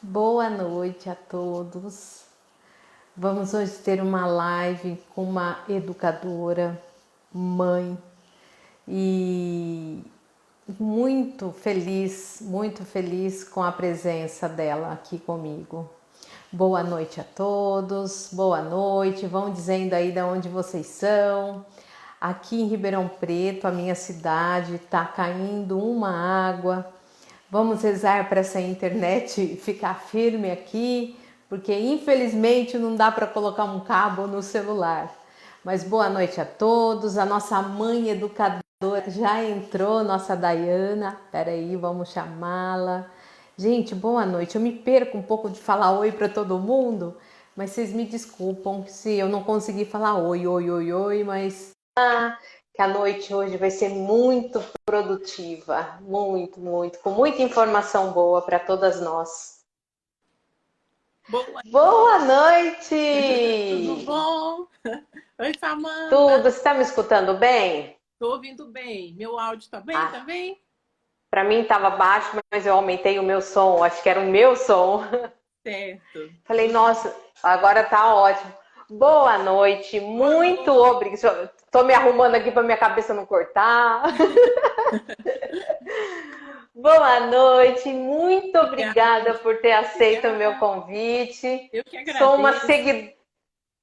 Boa noite a todos. Vamos hoje ter uma live com uma educadora, mãe, e muito feliz com a presença dela aqui comigo. Boa noite a todos, boa noite. Vão dizendo aí de onde vocês são. Aqui em Ribeirão Preto, a minha cidade, está caindo uma água. Vamos rezar para essa internet ficar firme aqui, porque infelizmente não dá para colocar um cabo no celular. Mas boa noite a todos. A nossa mãe educadora já entrou, nossa Dayana. Peraí, vamos chamá-la. Gente, boa noite. Eu me perco um pouco de falar oi para todo mundo, mas vocês me desculpam se eu não conseguir falar oi, mas que a noite hoje vai ser muito produtiva, muito, com muita informação boa para todas nós. Boa Boa noite, tudo noite! bom? Oi, Tudo, Samanta. você está me escutando bem? Tô ouvindo bem. Meu áudio tá bem Ah, também? para mim estava baixo, mas eu aumentei o meu som, acho que era o meu som. Certo. Falei, nossa, agora tá ótimo. Boa noite, Boa muito noite. obrigada. Estou me arrumando aqui para minha cabeça não cortar. Boa noite, muito obrigada por ter aceito o meu Obrigada. convite. Eu que Sou uma, agradeço.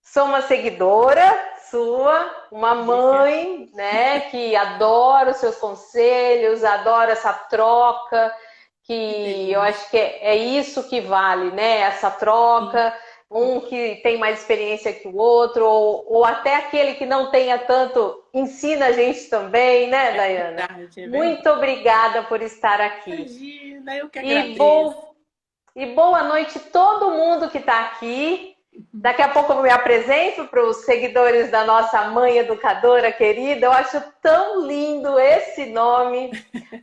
Sou uma seguidora sua, uma Obrigada. mãe, né, que adora os seus conselhos, adora essa troca, Que que eu delícia. acho que é isso que vale, né? Essa Sim, troca, um que tem mais experiência que o outro, ou até aquele que não tenha tanto, ensina a gente também, né, é Dayana? verdade, é Muito verdade. obrigada por estar aqui. Imagina, eu que E, agradeço. e boa noite a todo mundo que está aqui. Daqui a pouco eu me apresento para os seguidores da nossa mãe educadora querida. Eu acho tão lindo esse nome,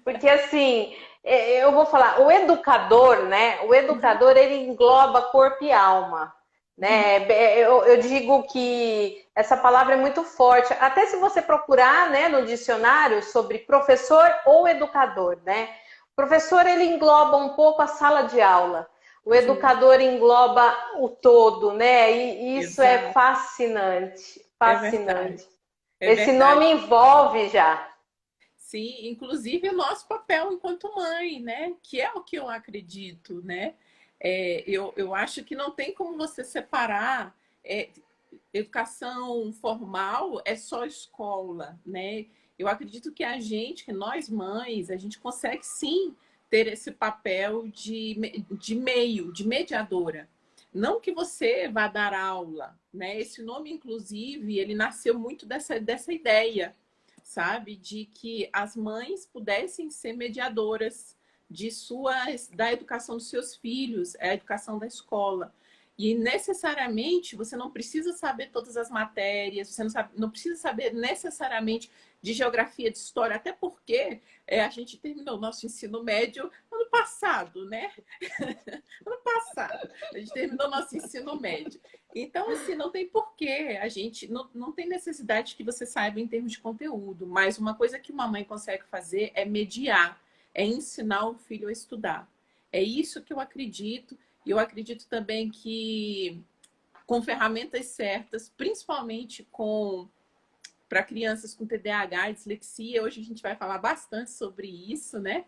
porque assim, eu vou falar, o educador, né? O Uhum, educador ele engloba corpo e alma, uhum. né? Eu digo que essa palavra é muito forte. Até se você procurar, né, no dicionário sobre professor ou educador, né? O professor ele engloba um pouco a sala de aula. O Sim, educador engloba o todo, né? E isso é exato. fascinante, É verdade. fascinante. É Esse verdade. nome envolve já. Sim, inclusive o nosso papel enquanto mãe, né? Que é o que eu acredito, né? Eu acho que não tem como você separar educação formal é só escola, né? Eu acredito que a gente, que nós mães, a gente consegue sim ter esse papel de meio, de mediadora. Não que você vá dar aula, né? Esse nome, inclusive, ele nasceu muito dessa ideia, sabe? De que as mães pudessem ser mediadoras da educação dos seus filhos, a educação da escola. E necessariamente você não precisa saber todas as matérias, você não precisa saber necessariamente de geografia, de história, até porque a gente terminou o nosso ensino médio ano passado, né? Ano passado, a gente terminou o nosso ensino médio. Então, assim, não tem porquê, a gente não tem necessidade que você saiba em termos de conteúdo, mas uma coisa que uma mãe consegue fazer é mediar, é ensinar o filho a estudar. É isso que eu acredito, e eu acredito também que com ferramentas certas, principalmente com para crianças com TDAH e dislexia, hoje a gente vai falar bastante sobre isso, né?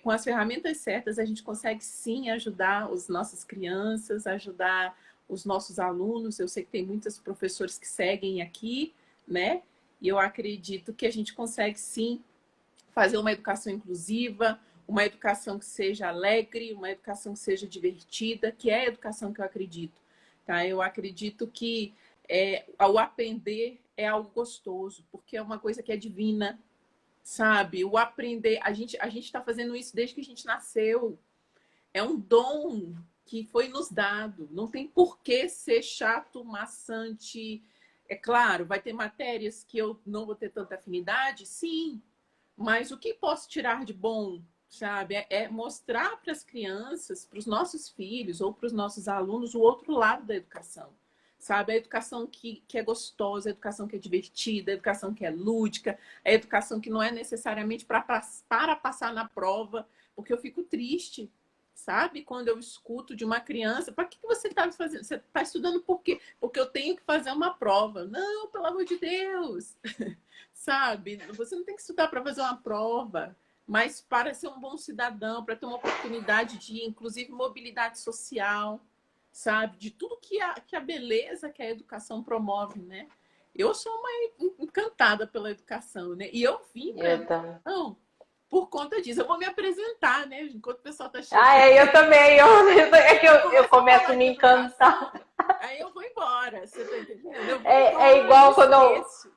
Com as ferramentas certas, a gente consegue sim ajudar as nossas crianças, ajudar os nossos alunos. Eu sei que tem muitos professores que seguem aqui, né? E eu acredito que a gente consegue sim fazer uma educação inclusiva, uma educação que seja alegre, uma educação que seja divertida, que é a educação que eu acredito. Tá? Eu acredito que ao aprender é algo gostoso, porque é uma coisa que é divina, sabe? O aprender, a gente está fazendo isso desde que a gente nasceu. É um dom que foi nos dado. Não tem por que ser chato, maçante. É claro, vai ter matérias que eu não vou ter tanta afinidade, sim, mas o que posso tirar de bom, sabe? É mostrar para as crianças, para os nossos filhos ou para os nossos alunos o outro lado da educação. Sabe? A educação que é gostosa, a educação que é divertida, a educação que é lúdica, a educação que não é necessariamente para passar na prova, porque eu fico triste. sabe? Quando eu escuto de uma criança, para que você está fazendo? Você está estudando por quê? Porque eu tenho que fazer uma prova. Não, pelo amor de Deus, sabe? Você não tem que estudar para fazer uma prova, mas para ser um bom cidadão, para ter uma oportunidade de, inclusive, mobilidade social, sabe? De tudo que a beleza que a educação promove, né? Eu sou uma encantada pela educação, né? E eu vim para a Eu também. educação por conta disso. Eu vou me apresentar, né? Enquanto o pessoal está Ah, chegando. eu também. É que Eu eu começo a começo a falar de me encantar. educação, aí eu vou embora. Você tá entendendo? Eu vou É embora e igual quando esqueço.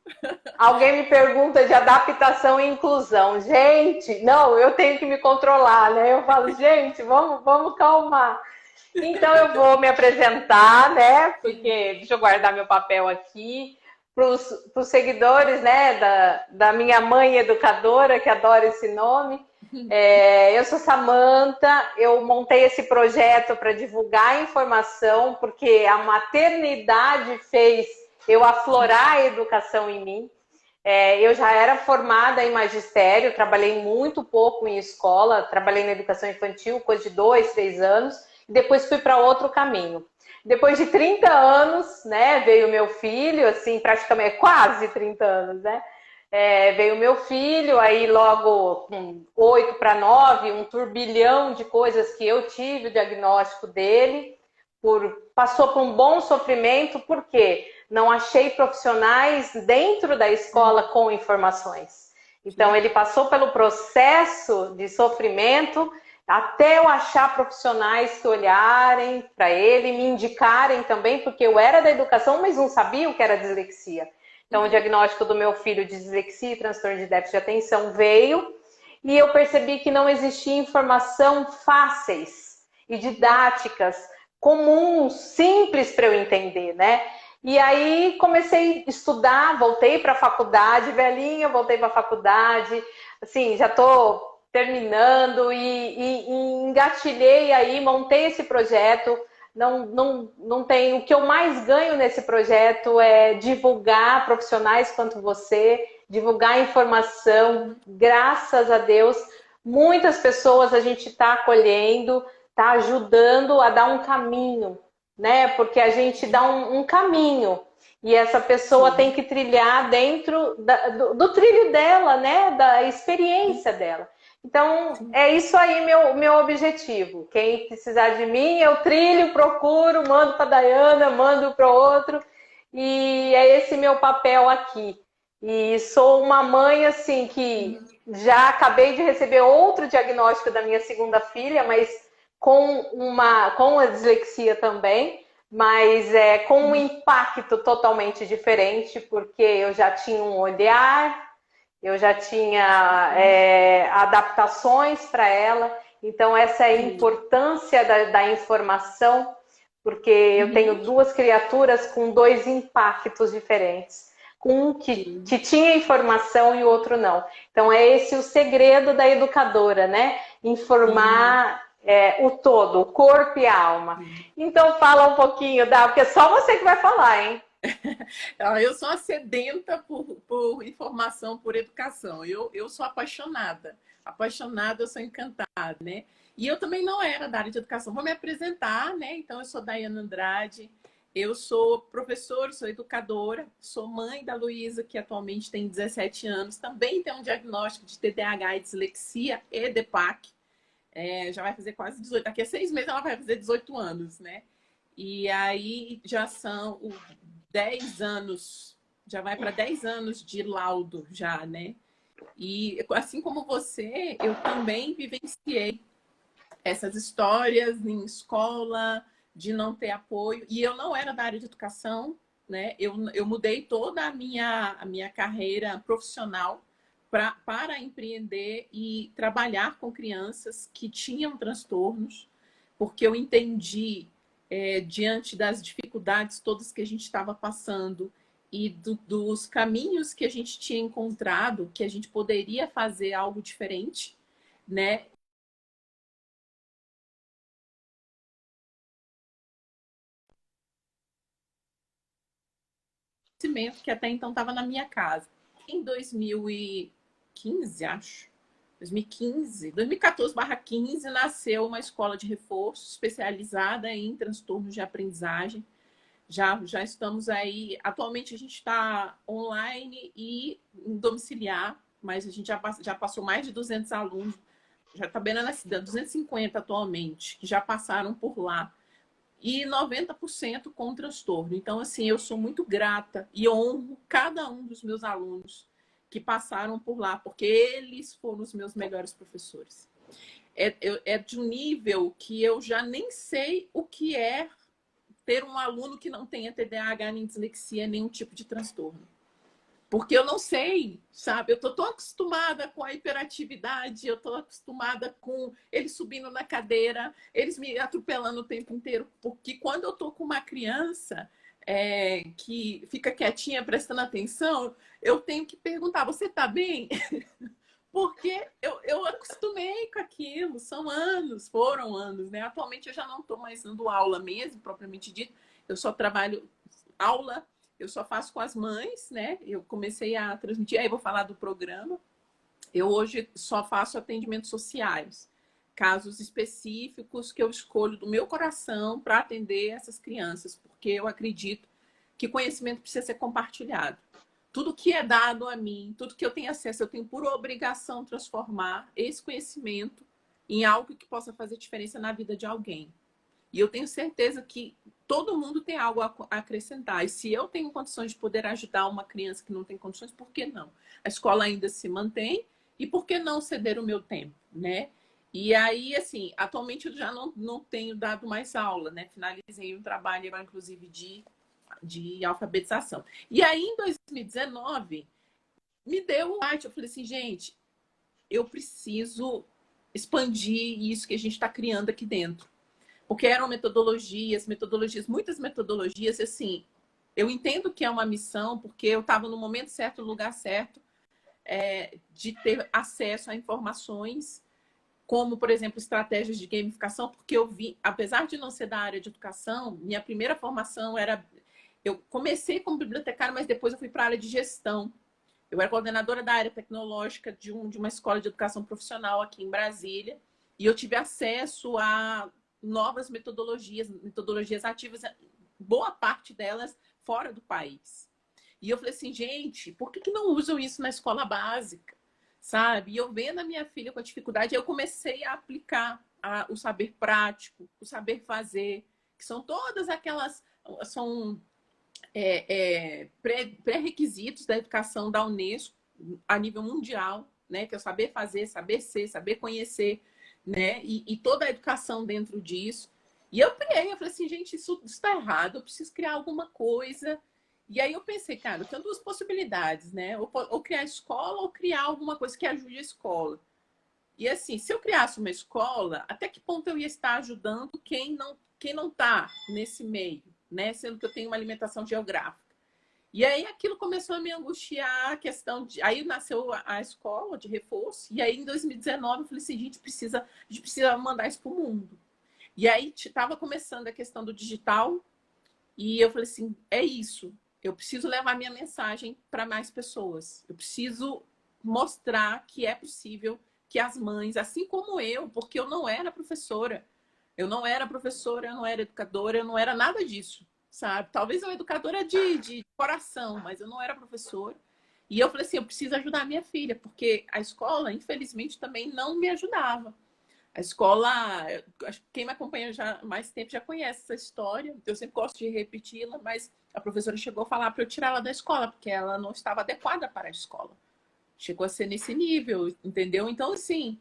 alguém me pergunta de adaptação e inclusão. Gente, não, eu tenho que me controlar, né? Eu falo, gente, vamos calmar. Então eu vou me apresentar, né? Sim. Porque deixa eu guardar meu papel aqui. Para os seguidores, né, da minha mãe educadora, que adora esse nome. Eu sou Samantha, eu montei esse projeto para divulgar a informação, porque a maternidade fez eu aflorar a educação em mim. Eu já era formada em magistério, trabalhei muito pouco em escola, trabalhei na educação infantil, coisa de 2, 3 anos, e depois fui para outro caminho. Depois de 30 anos, né, veio meu filho, assim, praticamente quase 30 anos, né? Veio meu filho, aí logo com 8 para 9, um turbilhão de coisas que eu tive, o diagnóstico dele, passou por um bom sofrimento, por quê? Não achei profissionais dentro da escola com informações. Então, ele passou pelo processo de sofrimento até eu achar profissionais que olharem para ele, me indicarem também, porque eu era da educação, mas não sabia o que era dislexia. Então, o diagnóstico do meu filho de dislexia e transtorno de déficit de atenção veio, e eu percebi que não existia informação fáceis e didáticas, comuns, simples para eu entender, né? E aí comecei a estudar, voltei para a faculdade, velhinha, voltei para a faculdade, assim, já estou terminando e engatilhei aí, montei esse projeto. Não tem. O que eu mais ganho nesse projeto é divulgar profissionais quanto você, divulgar informação. Graças a Deus, muitas pessoas a gente está acolhendo, está ajudando a dar um caminho, né? Porque a gente dá um caminho e essa pessoa Sim. tem que trilhar dentro do trilho dela, né? Da experiência dela. Então, é isso aí meu objetivo. Quem precisar de mim, eu trilho, procuro, mando para a Dayana, mando para outro. E é esse meu papel aqui. E sou uma mãe, assim, que já acabei de receber outro diagnóstico da minha segunda filha, mas com a dislexia também, mas com um impacto totalmente diferente, porque eu já tinha um olhar, eu já tinha adaptações para ela, então essa é a importância da informação, porque eu tenho duas criaturas com dois impactos diferentes. Um que tinha informação e o outro não. Então é esse o segredo da educadora, né? Informar o todo, o corpo e a alma. Então fala um pouquinho, Dá, porque é só você que vai falar, hein? Eu sou uma sedenta por informação, por educação. Eu sou apaixonada. Apaixonada, eu sou encantada, né? E eu também não era da área de educação. Vou me apresentar, né? Então, eu sou Dayana Andrade. Eu sou professora, sou educadora, sou mãe da Luísa, que atualmente tem 17 anos. Também tem um diagnóstico de TDAH e dislexia e DEPAC. Já vai fazer quase 18. Daqui a 6 meses ela vai fazer 18 anos, né? E aí já são 10 anos, já vai para 10 anos de laudo já, né? E assim como você, eu também vivenciei essas histórias em escola, de não ter apoio. E eu não era da área de educação, né? Eu mudei toda a minha carreira profissional para empreender e trabalhar com crianças que tinham transtornos, porque eu entendi, diante das dificuldades todas que a gente estava passando e dos caminhos que a gente tinha encontrado, que a gente poderia fazer algo diferente, né? Que até então estava na minha casa. Em 2015, acho, 2014/15, nasceu uma escola de reforço especializada em transtornos de aprendizagem. Já estamos aí, atualmente a gente está online e em domiciliar, mas a gente já passou mais de 200 alunos, já está bem na cidade, 250 atualmente, que já passaram por lá. E 90% com transtorno. Então, assim, eu sou muito grata e honro cada um dos meus alunos que passaram por lá, porque eles foram os meus melhores professores. É de um nível que eu já nem sei o que é ter um aluno que não tenha TDAH, nem dislexia, nenhum tipo de transtorno. Porque eu não sei, sabe? Eu tô tão acostumada com a hiperatividade, eu tô acostumada com eles subindo na cadeira, eles me atropelando o tempo inteiro. Porque quando eu tô com uma criança que fica quietinha, prestando atenção, eu tenho que perguntar, você tá bem? Porque eu acostumei com aquilo, foram anos, né? Atualmente eu já não estou mais dando aula mesmo, propriamente dito. Eu só trabalho aula, eu só faço com as mães, né? Eu comecei a transmitir, aí vou falar do programa. Eu hoje só faço atendimentos sociais, casos específicos que eu escolho do meu coração para atender essas crianças, porque eu acredito que conhecimento precisa ser compartilhado. Tudo que é dado a mim, tudo que eu tenho acesso, eu tenho por obrigação transformar esse conhecimento em algo que possa fazer diferença na vida de alguém. E eu tenho certeza que todo mundo tem algo a acrescentar. E se eu tenho condições de poder ajudar uma criança que não tem condições, por que não? A escola ainda se mantém e por que não ceder o meu tempo, né? E aí, assim, atualmente eu já não tenho dado mais aula, né? Finalizei um trabalho, inclusive, de alfabetização. E aí, em 2019, me deu um light. Eu falei assim, gente, eu preciso expandir isso que a gente está criando aqui dentro. Porque eram muitas metodologias, assim, eu entendo que é uma missão, porque eu estava no momento certo, no lugar certo, de ter acesso a informações, como, por exemplo, estratégias de gamificação, porque eu vi, apesar de não ser da área de educação, minha primeira formação era... Eu comecei como bibliotecária, mas depois eu fui para a área de gestão. Eu era coordenadora da área tecnológica de uma escola de educação profissional aqui em Brasília, e eu tive acesso a novas metodologias ativas, boa parte delas fora do país. E eu falei assim, gente, por que não usam isso na escola básica? Sabe? E eu vendo a minha filha com a dificuldade, eu comecei a aplicar o saber prático, o saber fazer, que são todas aquelas... São pré-requisitos da educação da Unesco a nível mundial, né? Que é o saber fazer, saber ser, saber conhecer, né? E toda a educação dentro disso. E eu falei assim, gente, isso está errado, eu preciso criar alguma coisa. E aí eu pensei, cara, eu tenho duas possibilidades, né? Ou criar escola ou criar alguma coisa que ajude a escola. E assim, se eu criasse uma escola, até que ponto eu ia estar ajudando quem não está nesse meio, né? Sendo que eu tenho uma alimentação geográfica. E aí aquilo começou a me angustiar, a questão de... Aí nasceu a escola de reforço, e aí em 2019 eu falei assim, a gente precisa mandar isso para o mundo. E aí estava começando a questão do digital, e eu falei assim, é isso, eu preciso levar minha mensagem para mais pessoas. Eu preciso mostrar que é possível que as mães, assim como eu, porque eu não era professora, eu não era educadora, eu não era nada disso, sabe? Talvez eu educadora de coração, mas eu não era professora. E eu falei assim, eu preciso ajudar a minha filha, porque a escola, infelizmente, também não me ajudava. A escola, quem me acompanha já há mais tempo já conhece essa história. Eu sempre gosto de repeti-la, mas a professora chegou a falar para eu tirar ela da escola, porque ela não estava adequada para a escola. Chegou a ser nesse nível, entendeu? Então, assim,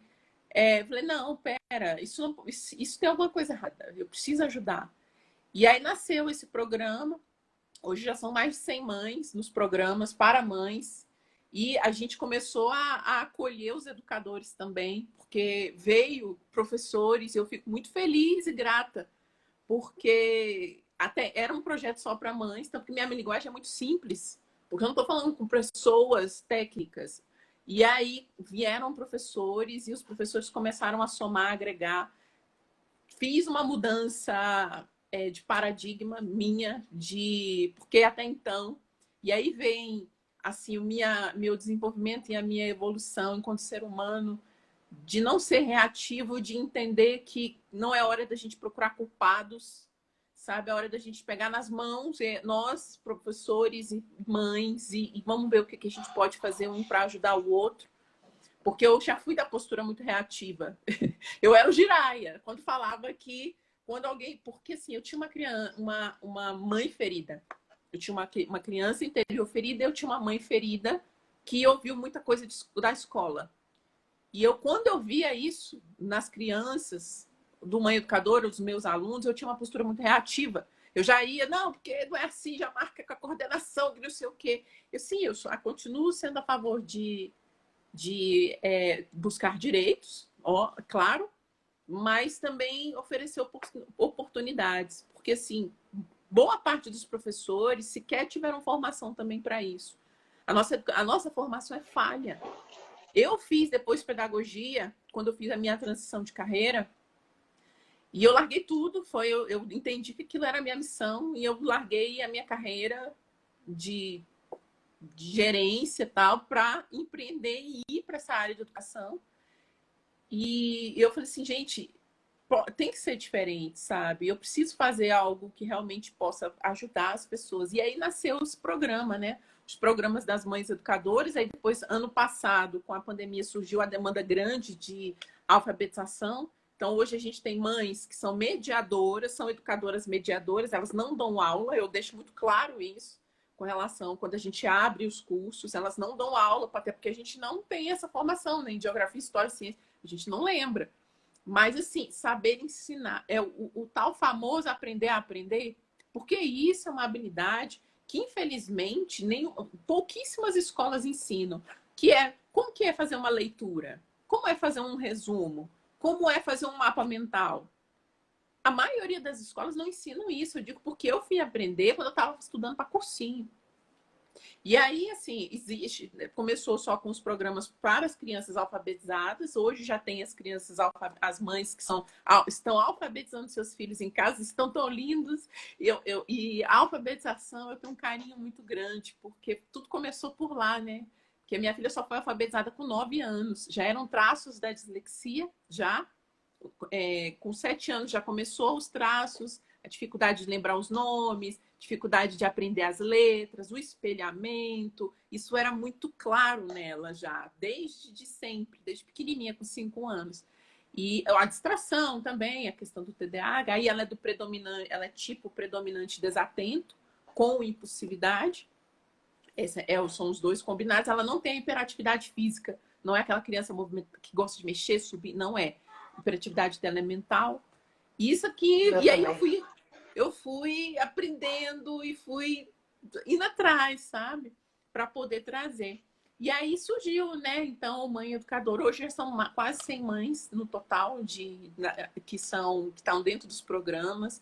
eu falei, não, pera, isso tem alguma coisa errada, eu preciso ajudar. E aí nasceu esse programa, hoje já são mais de 100 mães nos programas para mães, e a gente começou a acolher os educadores também, porque veio professores, e eu fico muito feliz e grata, porque até era um projeto só para mães, tanto que minha linguagem é muito simples, porque eu não estou falando com pessoas técnicas. E aí vieram professores e os professores começaram a somar, a agregar. Fiz uma mudança de paradigma minha, porque até então, e aí vem assim, meu desenvolvimento e a minha evolução enquanto ser humano, de não ser reativo, de entender que não é hora da gente procurar culpados, sabe? É hora da gente pegar nas mãos, nós, professores e mães, e vamos ver o que a gente pode fazer um para ajudar o outro. Porque eu já fui da postura muito reativa. Eu era o giraia, quando falava que quando alguém... Porque assim, eu tinha uma mãe ferida. Eu tinha uma criança interior ferida, eu tinha uma mãe ferida que ouviu muita coisa da escola. E quando eu via isso nas crianças, do mãe educadora, dos meus alunos, eu tinha uma postura muito reativa. Eu já ia, não, porque não é assim, já marca com a coordenação, que não sei o quê. Eu continuo sendo a favor de buscar direitos, claro, mas também oferecer oportunidades. Porque, assim, boa parte dos professores sequer tiveram formação também para isso. A nossa formação é falha. Eu fiz depois pedagogia, quando eu fiz a minha transição de carreira, e eu larguei tudo. Eu entendi que aquilo era a minha missão, e eu larguei a minha carreira de gerência e tal, para empreender e ir para essa área de educação. E eu falei assim, gente, tem que ser diferente, sabe? Eu preciso fazer algo que realmente possa ajudar as pessoas. E aí nasceu os programas, né? Os programas das mães educadoras. Aí depois, ano passado, com a pandemia, surgiu a demanda grande de alfabetização. Então, hoje a gente tem mães que são mediadoras, são educadoras mediadoras, elas não dão aula, eu deixo muito claro isso com relação, quando a gente abre os cursos, elas não dão aula, até porque a gente não tem essa formação, nem né, geografia, história, ciência, a gente não lembra. Mas, assim, saber ensinar, é o tal famoso aprender a aprender, porque isso é uma habilidade que, infelizmente, pouquíssimas escolas ensinam, que é como que é fazer uma leitura, como é fazer um resumo, como é fazer um mapa mental. A maioria das escolas não ensinam isso. Eu digo porque eu fui aprender quando eu estava estudando para cursinho. E aí, assim, começou só com os programas para as crianças alfabetizadas. Hoje já tem as crianças, as mães que estão alfabetizando seus filhos em casa, estão tão lindos. E a alfabetização eu tenho um carinho muito grande, porque tudo começou por lá, né? Porque a minha filha só foi alfabetizada com 9 anos. Já eram traços da dislexia, já. Com 7 anos já começou os traços, a dificuldade de lembrar os nomes, dificuldade de aprender as letras, o espelhamento. Isso era muito claro nela já, desde sempre, desde pequenininha, com 5 anos. E a distração também, a questão do TDAH. Aí ela é do predominante, ela é tipo predominante desatento, com impulsividade. São os dois combinados. Ela não tem a hiperatividade física, não é aquela criança que gosta de mexer, subir, não é. Hiperatividade dela é mental. Isso aqui, e aí eu fui aprendendo e fui indo atrás, sabe? Para poder trazer. E aí surgiu, né? Então, mãe educadora. Hoje já são quase 100 mães no total que estão dentro dos programas,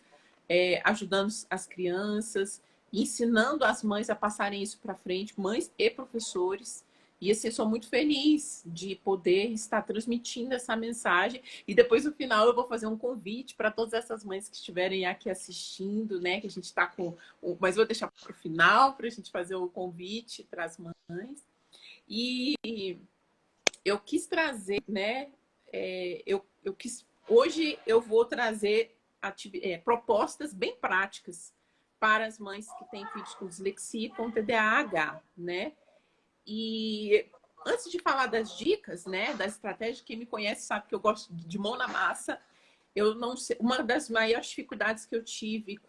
ajudando as crianças, ensinando as mães a passarem isso para frente, mães e professores. E assim, eu sou muito feliz de poder estar transmitindo essa mensagem. E depois, no final, eu vou fazer um convite para todas essas mães que estiverem aqui assistindo, né? Que a gente está com... Mas vou deixar para o final, para a gente fazer o convite para as mães. E eu quis trazer, né? Hoje eu vou trazer propostas bem práticas para as mães que têm filhos com dislexia e com TDAH, né? E antes de falar das dicas, né, das estratégias, quem me conhece sabe que eu gosto de mão na massa. Eu não sei, uma das maiores dificuldades que eu tive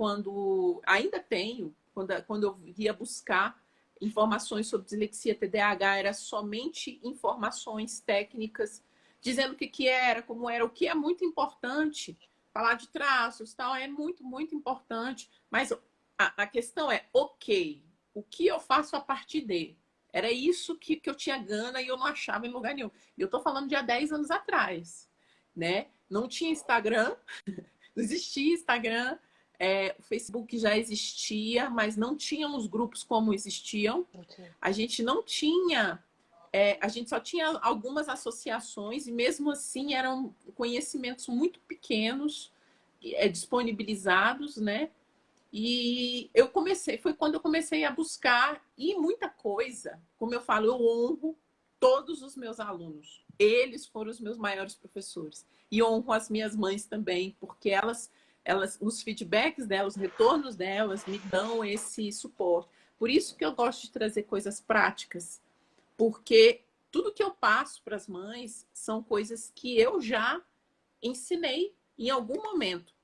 ainda tenho, quando eu ia buscar informações sobre dislexia TDAH, era somente informações técnicas, dizendo o que era, como era, o que é muito importante. Falar de traços, tal, é muito, muito importante. Mas a questão é, ok, o que eu faço a partir de? Era isso que eu tinha gana e eu não achava em lugar nenhum. E eu tô falando de há 10 anos atrás, né? Não tinha Instagram, não existia Instagram, o Facebook já existia, mas não tinham os grupos como existiam. A gente não tinha, a gente só tinha algumas associações e mesmo assim eram conhecimentos muito pequenos, disponibilizados, né? E foi quando eu comecei a buscar e muita coisa. Como eu falo, eu honro todos os meus alunos. eles foram os meus maiores professores. E honro as minhas mães também, porque os feedbacks delas, os retornos delas me dão esse suporte. Por isso que eu gosto de trazer coisas práticas, porque tudo que eu passo para as mães são coisas que eu já ensinei em algum momento,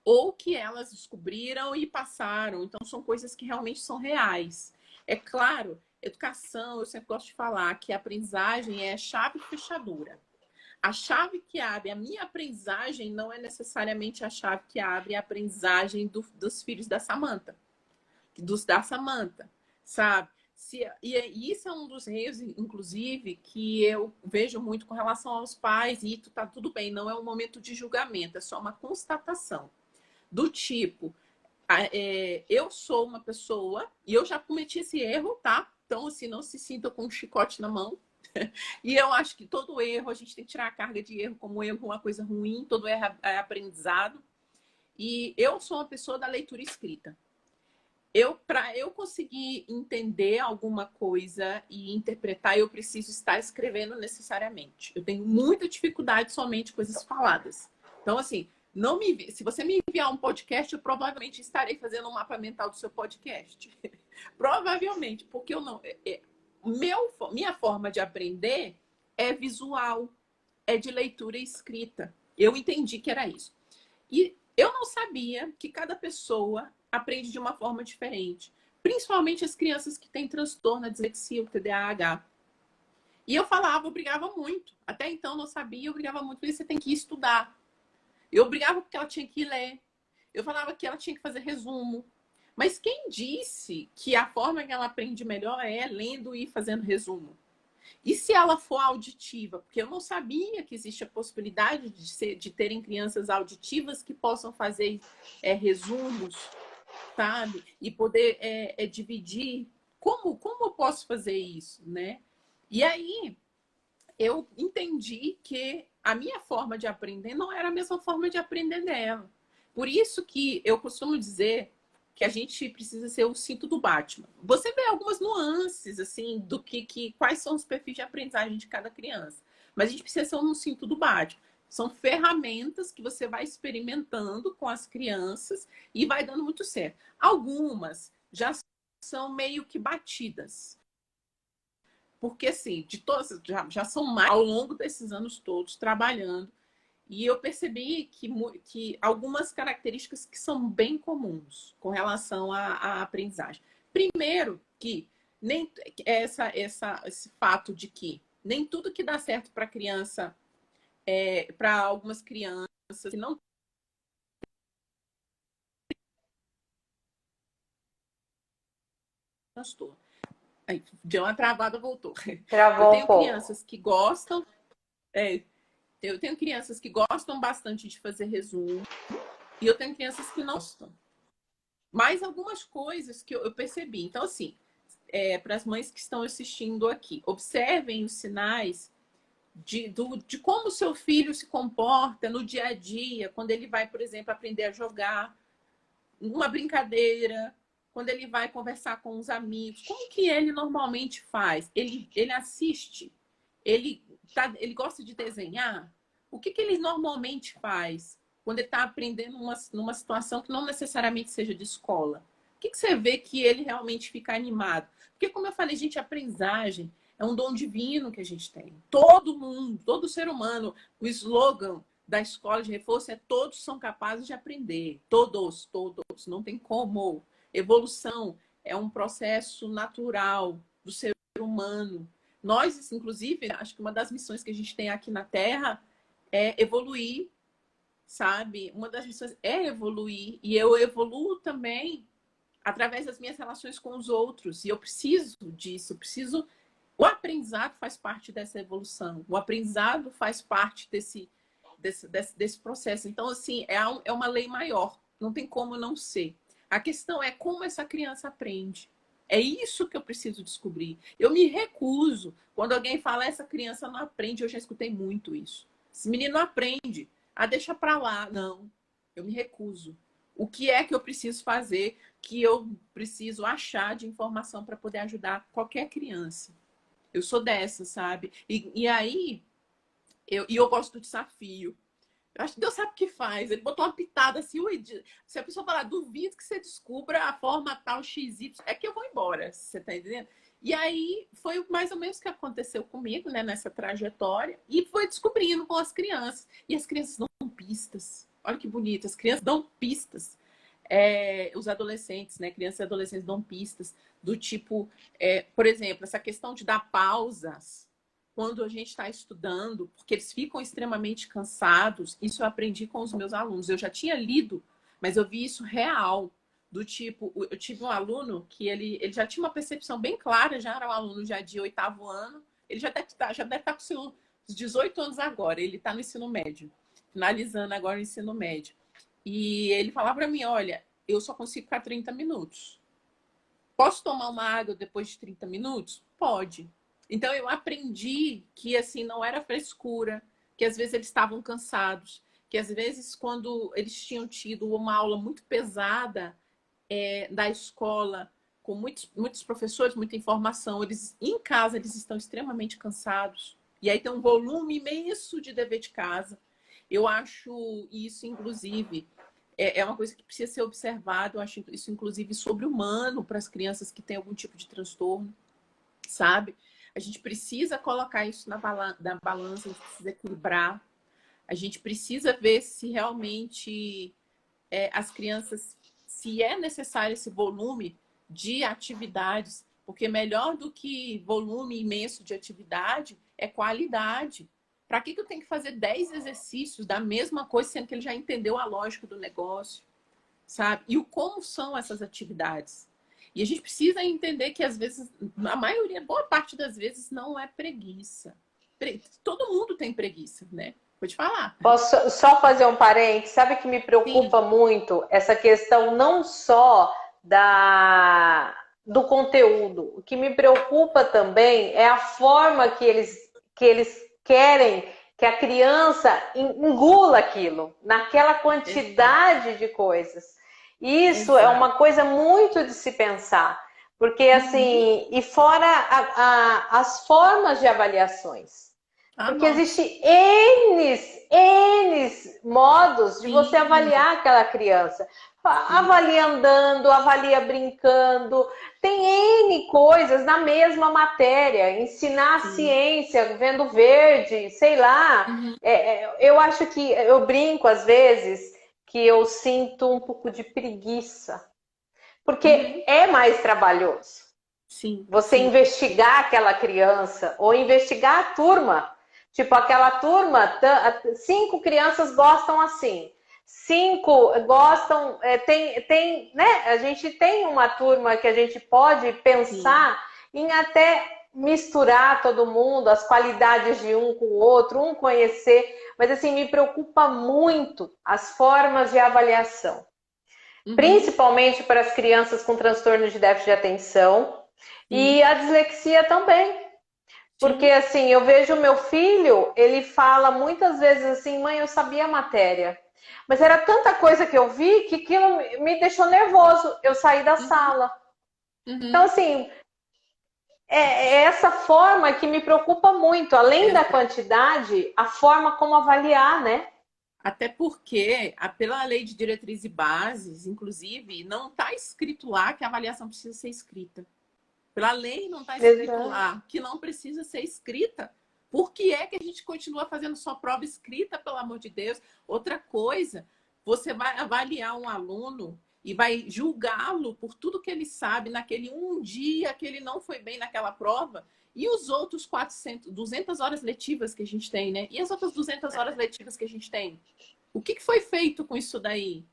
ou que elas descobriram e passaram. Então, são coisas que realmente são reais. É claro, educação, eu sempre gosto de falar que a aprendizagem é chave e fechadura. A chave que abre a minha aprendizagem não é necessariamente a chave que abre a aprendizagem dos filhos da Samantha, da Samantha, sabe? E isso é um dos erros, inclusive, que eu vejo muito com relação aos pais, e tá tudo bem, não é um momento de julgamento, é só uma constatação. Do tipo, eu sou uma pessoa, e eu já cometi esse erro, tá? Então, assim, não se sinta com um chicote na mão. E eu acho que todo erro, a gente tem que tirar a carga de erro como erro, uma coisa ruim, todo erro é aprendizado. E eu sou uma pessoa da leitura escrita. Para eu conseguir entender alguma coisa e interpretar, eu preciso estar escrevendo necessariamente. Eu tenho muita dificuldade somente com coisas faladas. Então, assim, se você me enviar um podcast, eu provavelmente estarei fazendo um mapa mental do seu podcast. Provavelmente, porque eu não. Minha forma de aprender é visual, é de leitura e escrita. Eu entendi que era isso. E eu não sabia que cada pessoa aprende de uma forma diferente. Principalmente as crianças que têm transtorno, a dislexia, o TDAH. E eu falava, eu brigava muito. Até então eu não sabia, eu brigava muito. Porque você tem que estudar. Eu brigava porque ela tinha que ler. Eu falava que ela tinha que fazer resumo. Mas quem disse que a forma que ela aprende melhor é lendo e fazendo resumo? E se ela for auditiva? Porque eu não sabia que existe a possibilidade de terem crianças auditivas que possam fazer resumos, sabe? E poder dividir. Como eu posso fazer isso, né? E aí eu entendi que a minha forma de aprender não era a mesma forma de aprender dela. Por isso que eu costumo dizer que a gente precisa ser o cinto do Batman. Você vê algumas nuances, assim, quais são os perfis de aprendizagem de cada criança. Mas a gente precisa ser um cinto do Batman. São ferramentas que você vai experimentando com as crianças e vai dando muito certo. Algumas já são meio que batidas. Porque, assim, de todas, já são mais ao longo desses anos todos trabalhando. E eu percebi que algumas características que são bem comuns com relação à aprendizagem. Primeiro, que nem esse fato de que nem tudo que dá certo para criança, para algumas crianças que não transtorno. Aí, deu uma travada, voltou. Eu Travou um tenho pouco. crianças que gostam, eu tenho crianças que gostam bastante de fazer resumo e eu tenho crianças que não gostam. Mas algumas coisas que eu percebi. Então, assim, para as mães que estão assistindo aqui, observem os sinais de como o seu filho se comporta no dia a dia, quando ele vai, por exemplo, aprender a jogar, uma brincadeira, quando ele vai conversar com os amigos. Como que ele normalmente faz? Ele assiste? Ele gosta de desenhar? O que ele normalmente faz quando ele está aprendendo numa situação que não necessariamente seja de escola? O que você vê que ele realmente fica animado? Porque, como eu falei, gente, a aprendizagem é um dom divino que a gente tem. Todo mundo, todo ser humano, o slogan da escola de reforço é todos são capazes de aprender. Todos, não tem como. Evolução é um processo natural do ser humano. Nós, inclusive, acho que uma das missões que a gente tem aqui na Terra é evoluir, sabe? Uma das missões é evoluir. E eu evoluo também através das minhas relações com os outros. E eu preciso disso, O aprendizado faz parte dessa evolução. O aprendizado faz parte desse processo. Então, assim, é uma lei maior. Não tem como não ser. A questão é como essa criança aprende. É isso que eu preciso descobrir. Eu me recuso. Quando alguém fala, essa criança não aprende, eu já escutei muito isso. Esse menino não aprende. Deixa pra lá. Não, eu me recuso. O que é que eu preciso fazer, que eu preciso achar de informação para poder ajudar qualquer criança? Eu sou dessa, sabe? E aí, E eu gosto do desafio. Eu acho que Deus sabe o que faz. Ele botou uma pitada assim, se a pessoa falar, duvido que você descubra a forma tal XY, é que eu vou embora, você tá entendendo? E aí foi mais ou menos o que aconteceu comigo, né, nessa trajetória, e foi descobrindo com as crianças. E as crianças dão pistas. Olha que bonito, as crianças dão pistas. Os adolescentes, né, crianças e adolescentes dão pistas do tipo, por exemplo, essa questão de dar pausas quando a gente está estudando, porque eles ficam extremamente cansados. Isso eu aprendi com os meus alunos. Eu já tinha lido, mas eu vi isso real. Do tipo, eu tive um aluno que ele já tinha uma percepção bem clara, já era um aluno já de 8º ano, ele já deve estar com seus 18 anos agora, ele está no ensino médio, finalizando agora o ensino médio. E ele falava para mim, olha, eu só consigo ficar 30 minutos. Posso tomar uma água depois de 30 minutos? Pode. Então eu aprendi que assim não era frescura, que às vezes eles estavam cansados, que às vezes quando eles tinham tido uma aula muito pesada da escola, com muitos professores, muita informação, eles em casa eles estão extremamente cansados. E aí tem um volume imenso de dever de casa. Eu acho isso, inclusive, é uma coisa que precisa ser observado. Eu acho isso, inclusive, sobre-humano para as crianças que têm algum tipo de transtorno, sabe? A gente precisa colocar isso na balança, a gente precisa equilibrar. A gente precisa ver se realmente as crianças, se é necessário esse volume de atividades, porque melhor do que volume imenso de atividade é qualidade. Para que eu tenho que fazer 10 exercícios da mesma coisa, sendo que ele já entendeu a lógica do negócio, sabe? E como são essas atividades. E a gente precisa entender que, às vezes, a maioria, boa parte das vezes, não é preguiça. Todo mundo tem preguiça, né? Vou te falar. Posso só fazer um parênteses? Sabe que me preocupa Sim. muito essa questão não só do conteúdo. O que me preocupa também é a forma que eles querem que a criança engula aquilo, naquela quantidade de coisas. Isso é uma coisa muito de se pensar. Porque, assim, e fora as formas de avaliações. Porque existem N modos de você avaliar aquela criança. Avalia andando, avalia brincando. Tem N coisas na mesma matéria. Ensinar ciência, vendo verde, sei lá. Eu acho que eu brinco às vezes que eu sinto um pouco de preguiça. Porque é mais trabalhoso. Sim. Você investigar aquela criança ou investigar a turma. Tipo, aquela turma, 5 crianças gostam assim, 5 gostam, né? A gente tem uma turma que a gente pode pensar em até misturar todo mundo, as qualidades de um com o outro, um conhecer, mas assim, me preocupa muito as formas de avaliação, principalmente para as crianças com transtorno de déficit de atenção e a dislexia também. Porque, assim, eu vejo o meu filho, ele fala muitas vezes assim, mãe, eu sabia a matéria. Mas era tanta coisa que eu vi que aquilo me deixou nervoso. Eu saí da sala. Então, assim, é essa forma que me preocupa muito. Além da quantidade, a forma como avaliar, né? Até porque, pela lei de diretrizes e bases, inclusive, não está escrito lá que a avaliação precisa ser escrita. Pela lei não está escrito lá que não precisa ser escrita. Por que é que a gente continua fazendo só prova escrita, pelo amor de Deus? Outra coisa, você vai avaliar um aluno e vai julgá-lo por tudo que ele sabe naquele um dia que ele não foi bem naquela prova. E os outros 200 horas letivas que a gente tem, né? E as outras 200 horas letivas que a gente tem? O que foi feito com isso daí?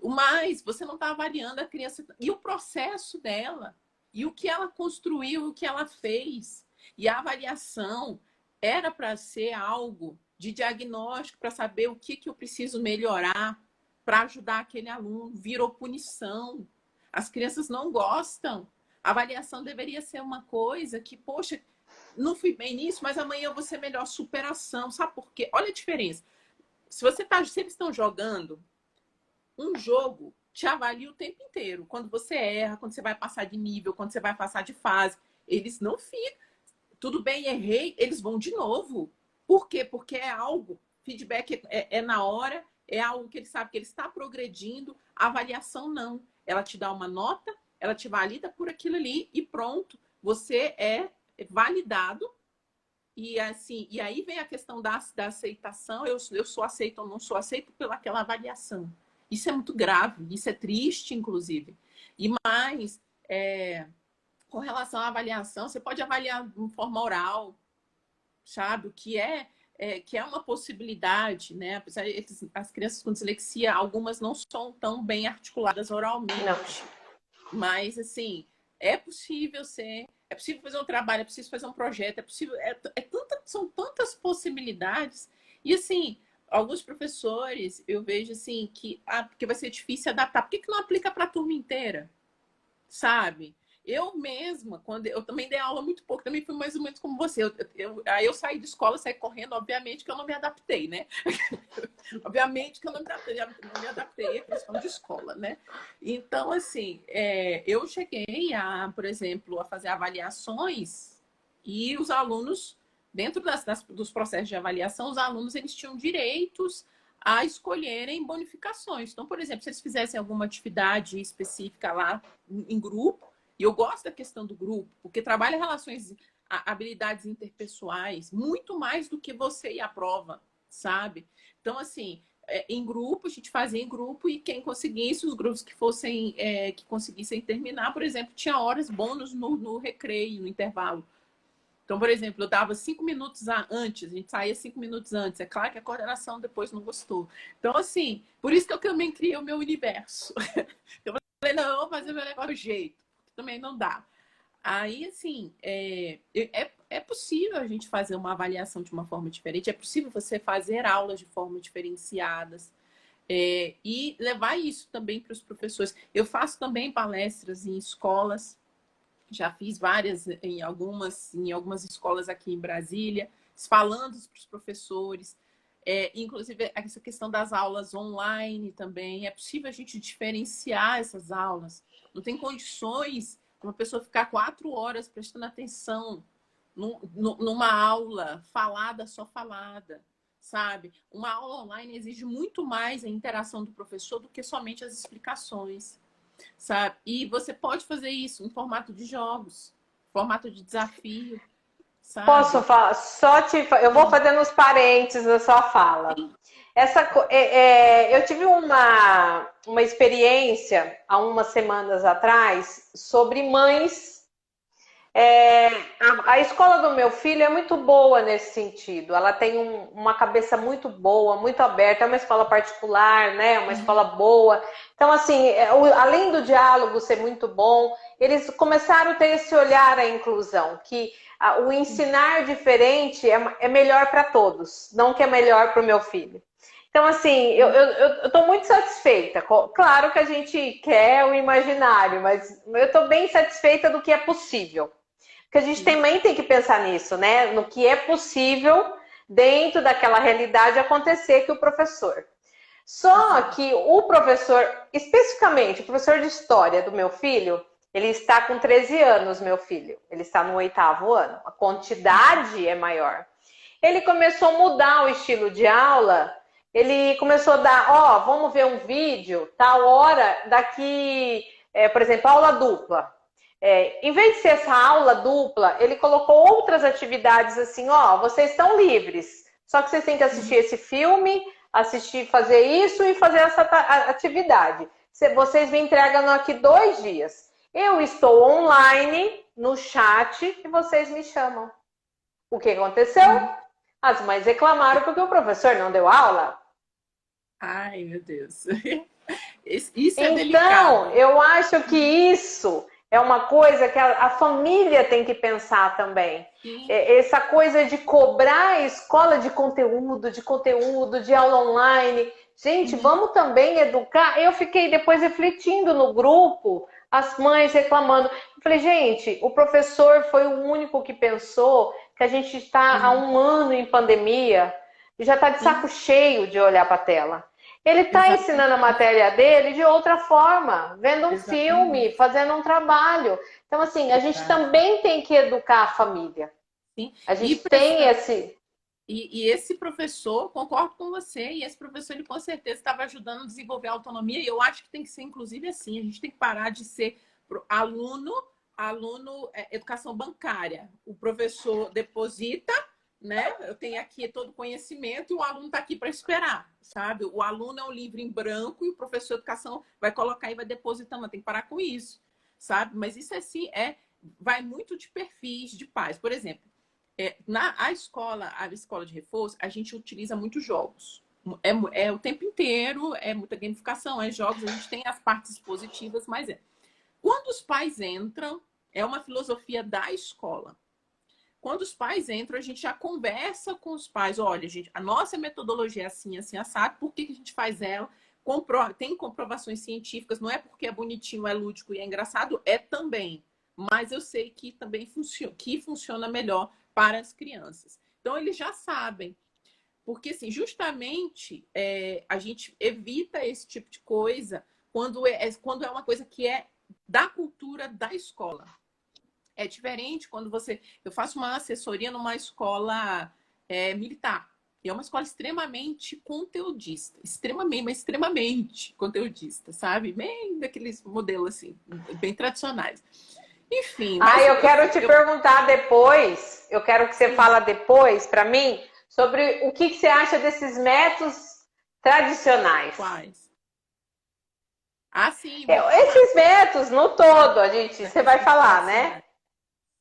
Mas você não está avaliando a criança e o processo dela. E o que ela construiu, o que ela fez. E a avaliação era para ser algo de diagnóstico, para saber o que eu preciso melhorar para ajudar aquele aluno. Virou punição. As crianças não gostam. A avaliação deveria ser uma coisa que, poxa, não fui bem nisso, mas amanhã eu vou ser melhor. Superação. Sabe por quê? Olha a diferença. Se eles estão jogando um jogo, te avalia o tempo inteiro. Quando você erra, quando você vai passar de nível, quando você vai passar de fase, eles não ficam. Tudo bem, errei, eles vão de novo. Por quê? Porque é algo, feedback é na hora, é algo que ele sabe que ele está progredindo, a avaliação não. Ela te dá uma nota, ela te valida por aquilo ali e pronto, você é validado. E assim, e aí vem a questão da aceitação, eu sou aceito ou não sou aceito pelaquela avaliação. Isso é muito grave, isso é triste, inclusive. E mais, com relação à avaliação, você pode avaliar de forma oral, sabe? O que é uma possibilidade, né? Apesar de as crianças com dislexia, algumas não são tão bem articuladas oralmente. Não. Mas, assim, é possível fazer um trabalho, é possível fazer um projeto, é possível, são tantas possibilidades. E, assim, alguns professores, eu vejo, assim, porque vai ser difícil adaptar. Por que não aplica para a turma inteira? Sabe? Eu mesma, quando eu também dei aula muito pouco, também fui mais ou menos como você. Aí eu saí de escola, saí correndo, obviamente que eu não me adaptei, né? Obviamente que eu não me adaptei à questão de escola, né? Então, assim, eu cheguei por exemplo, a fazer avaliações e os alunos, dentro dos processos de avaliação, os alunos eles tinham direitos a escolherem bonificações. Então, por exemplo, se eles fizessem alguma atividade específica lá em grupo, e eu gosto da questão do grupo, porque trabalha relações, habilidades interpessoais, muito mais do que você e a prova, sabe? Então, assim, em grupo, a gente fazia em grupo e quem conseguisse, os grupos que que conseguissem terminar, por exemplo, tinha horas bônus no recreio, no intervalo. Então, por exemplo, eu dava 5 minutos antes, a gente saía 5 minutos antes. É claro que a coordenação depois não gostou. Então, assim, por isso que eu também criei o meu universo. Eu falei, não, eu vou fazer o meu negócio do jeito. Também não dá. Aí, assim, é possível a gente fazer uma avaliação de uma forma diferente, é possível você fazer aulas de forma diferenciadas e levar isso também para os professores. Eu faço também palestras em escolas, já fiz várias em algumas escolas aqui em Brasília, falando para os professores. Inclusive, essa questão das aulas online também. É possível a gente diferenciar essas aulas. Não tem condições de uma pessoa ficar 4 horas prestando atenção numa aula falada, só falada, sabe? Uma aula online exige muito mais a interação do professor do que somente as explicações, sabe? E você pode fazer isso em formato de jogos, formato de desafio, sabe? Posso falar? Eu vou fazendo os parênteses da sua fala. Eu tive uma experiência há umas semanas atrás sobre mães. A escola do meu filho é muito boa nesse sentido. Ela tem uma cabeça muito boa, muito aberta. É uma escola particular, né? Uma escola boa. Então, assim, além do diálogo ser muito bom, eles começaram a ter esse olhar à inclusão, que o ensinar diferente é melhor para todos, não que é melhor para o meu filho. Então, assim, eu estou muito satisfeita. Claro que a gente quer o imaginário, mas eu estou bem satisfeita do que é possível. Porque a gente também tem que pensar nisso, né? No que é possível dentro daquela realidade acontecer que o professor. Só que o professor, especificamente o professor de história do meu filho, ele está com 13 anos, meu filho. Ele está no 8º ano. A quantidade é maior. Ele começou a mudar o estilo de aula. Ele começou a dar, vamos ver um vídeo, tal hora, daqui, por exemplo, aula dupla. Em vez de ser essa aula dupla, ele colocou outras atividades assim, vocês estão livres. Só que vocês têm que assistir esse filme, fazer isso e fazer essa atividade. Vocês me entregam aqui 2 dias. Eu estou online, no chat, e vocês me chamam. O que aconteceu? As mães reclamaram porque o professor não deu aula. Ai, meu Deus. Isso é delicado. Então, eu acho que isso é uma coisa que a família tem que pensar também. Essa coisa de cobrar a escola de conteúdo, de aula online. Gente, vamos também educar. Eu fiquei depois refletindo no grupo, as mães reclamando. Eu falei, gente, o professor foi o único que pensou que a gente está há 1 ano em pandemia e já está de saco cheio de olhar para a tela. Ele está ensinando a matéria dele de outra forma, vendo um filme, fazendo um trabalho. Então, assim, a gente também tem que educar a família. Sim. A gente tem esse... E esse professor, concordo com você, e esse professor, ele com certeza estava ajudando a desenvolver a autonomia, e eu acho que tem que ser, inclusive, assim, a gente tem que parar de ser aluno educação bancária. O professor deposita, né? Eu tenho aqui todo o conhecimento e o aluno está aqui para esperar, sabe? O aluno é um livro em branco e o professor de educação vai colocar e vai depositando. Tem que parar com isso, sabe? Mas isso assim vai muito de perfis de pais. Por exemplo, a escola de reforço, a gente utiliza muitos jogos. É o tempo inteiro, é muita gamificação, é jogos, a gente tem as partes positivas, mas quando os pais entram, é uma filosofia da escola. Quando os pais entram, a gente já conversa com os pais. Olha, gente, a nossa metodologia é assim, assim, assado. Por que a gente faz ela? Tem comprovações científicas. Não é porque é bonitinho, é lúdico e é engraçado. É também. Mas eu sei que também funciona melhor para as crianças. Então, eles já sabem. Porque, assim, justamente a gente evita esse tipo de coisa quando é uma coisa que é da cultura da escola. É diferente quando eu faço uma assessoria numa escola militar. E é uma escola extremamente conteudista. Extremamente conteudista, sabe? Bem daqueles modelos, assim, bem tradicionais. Enfim, mas Eu quero te perguntar depois, eu quero que você fala depois para mim sobre o que você acha desses métodos tradicionais. Quais? Sim. Esses métodos no todo, você vai falar, né?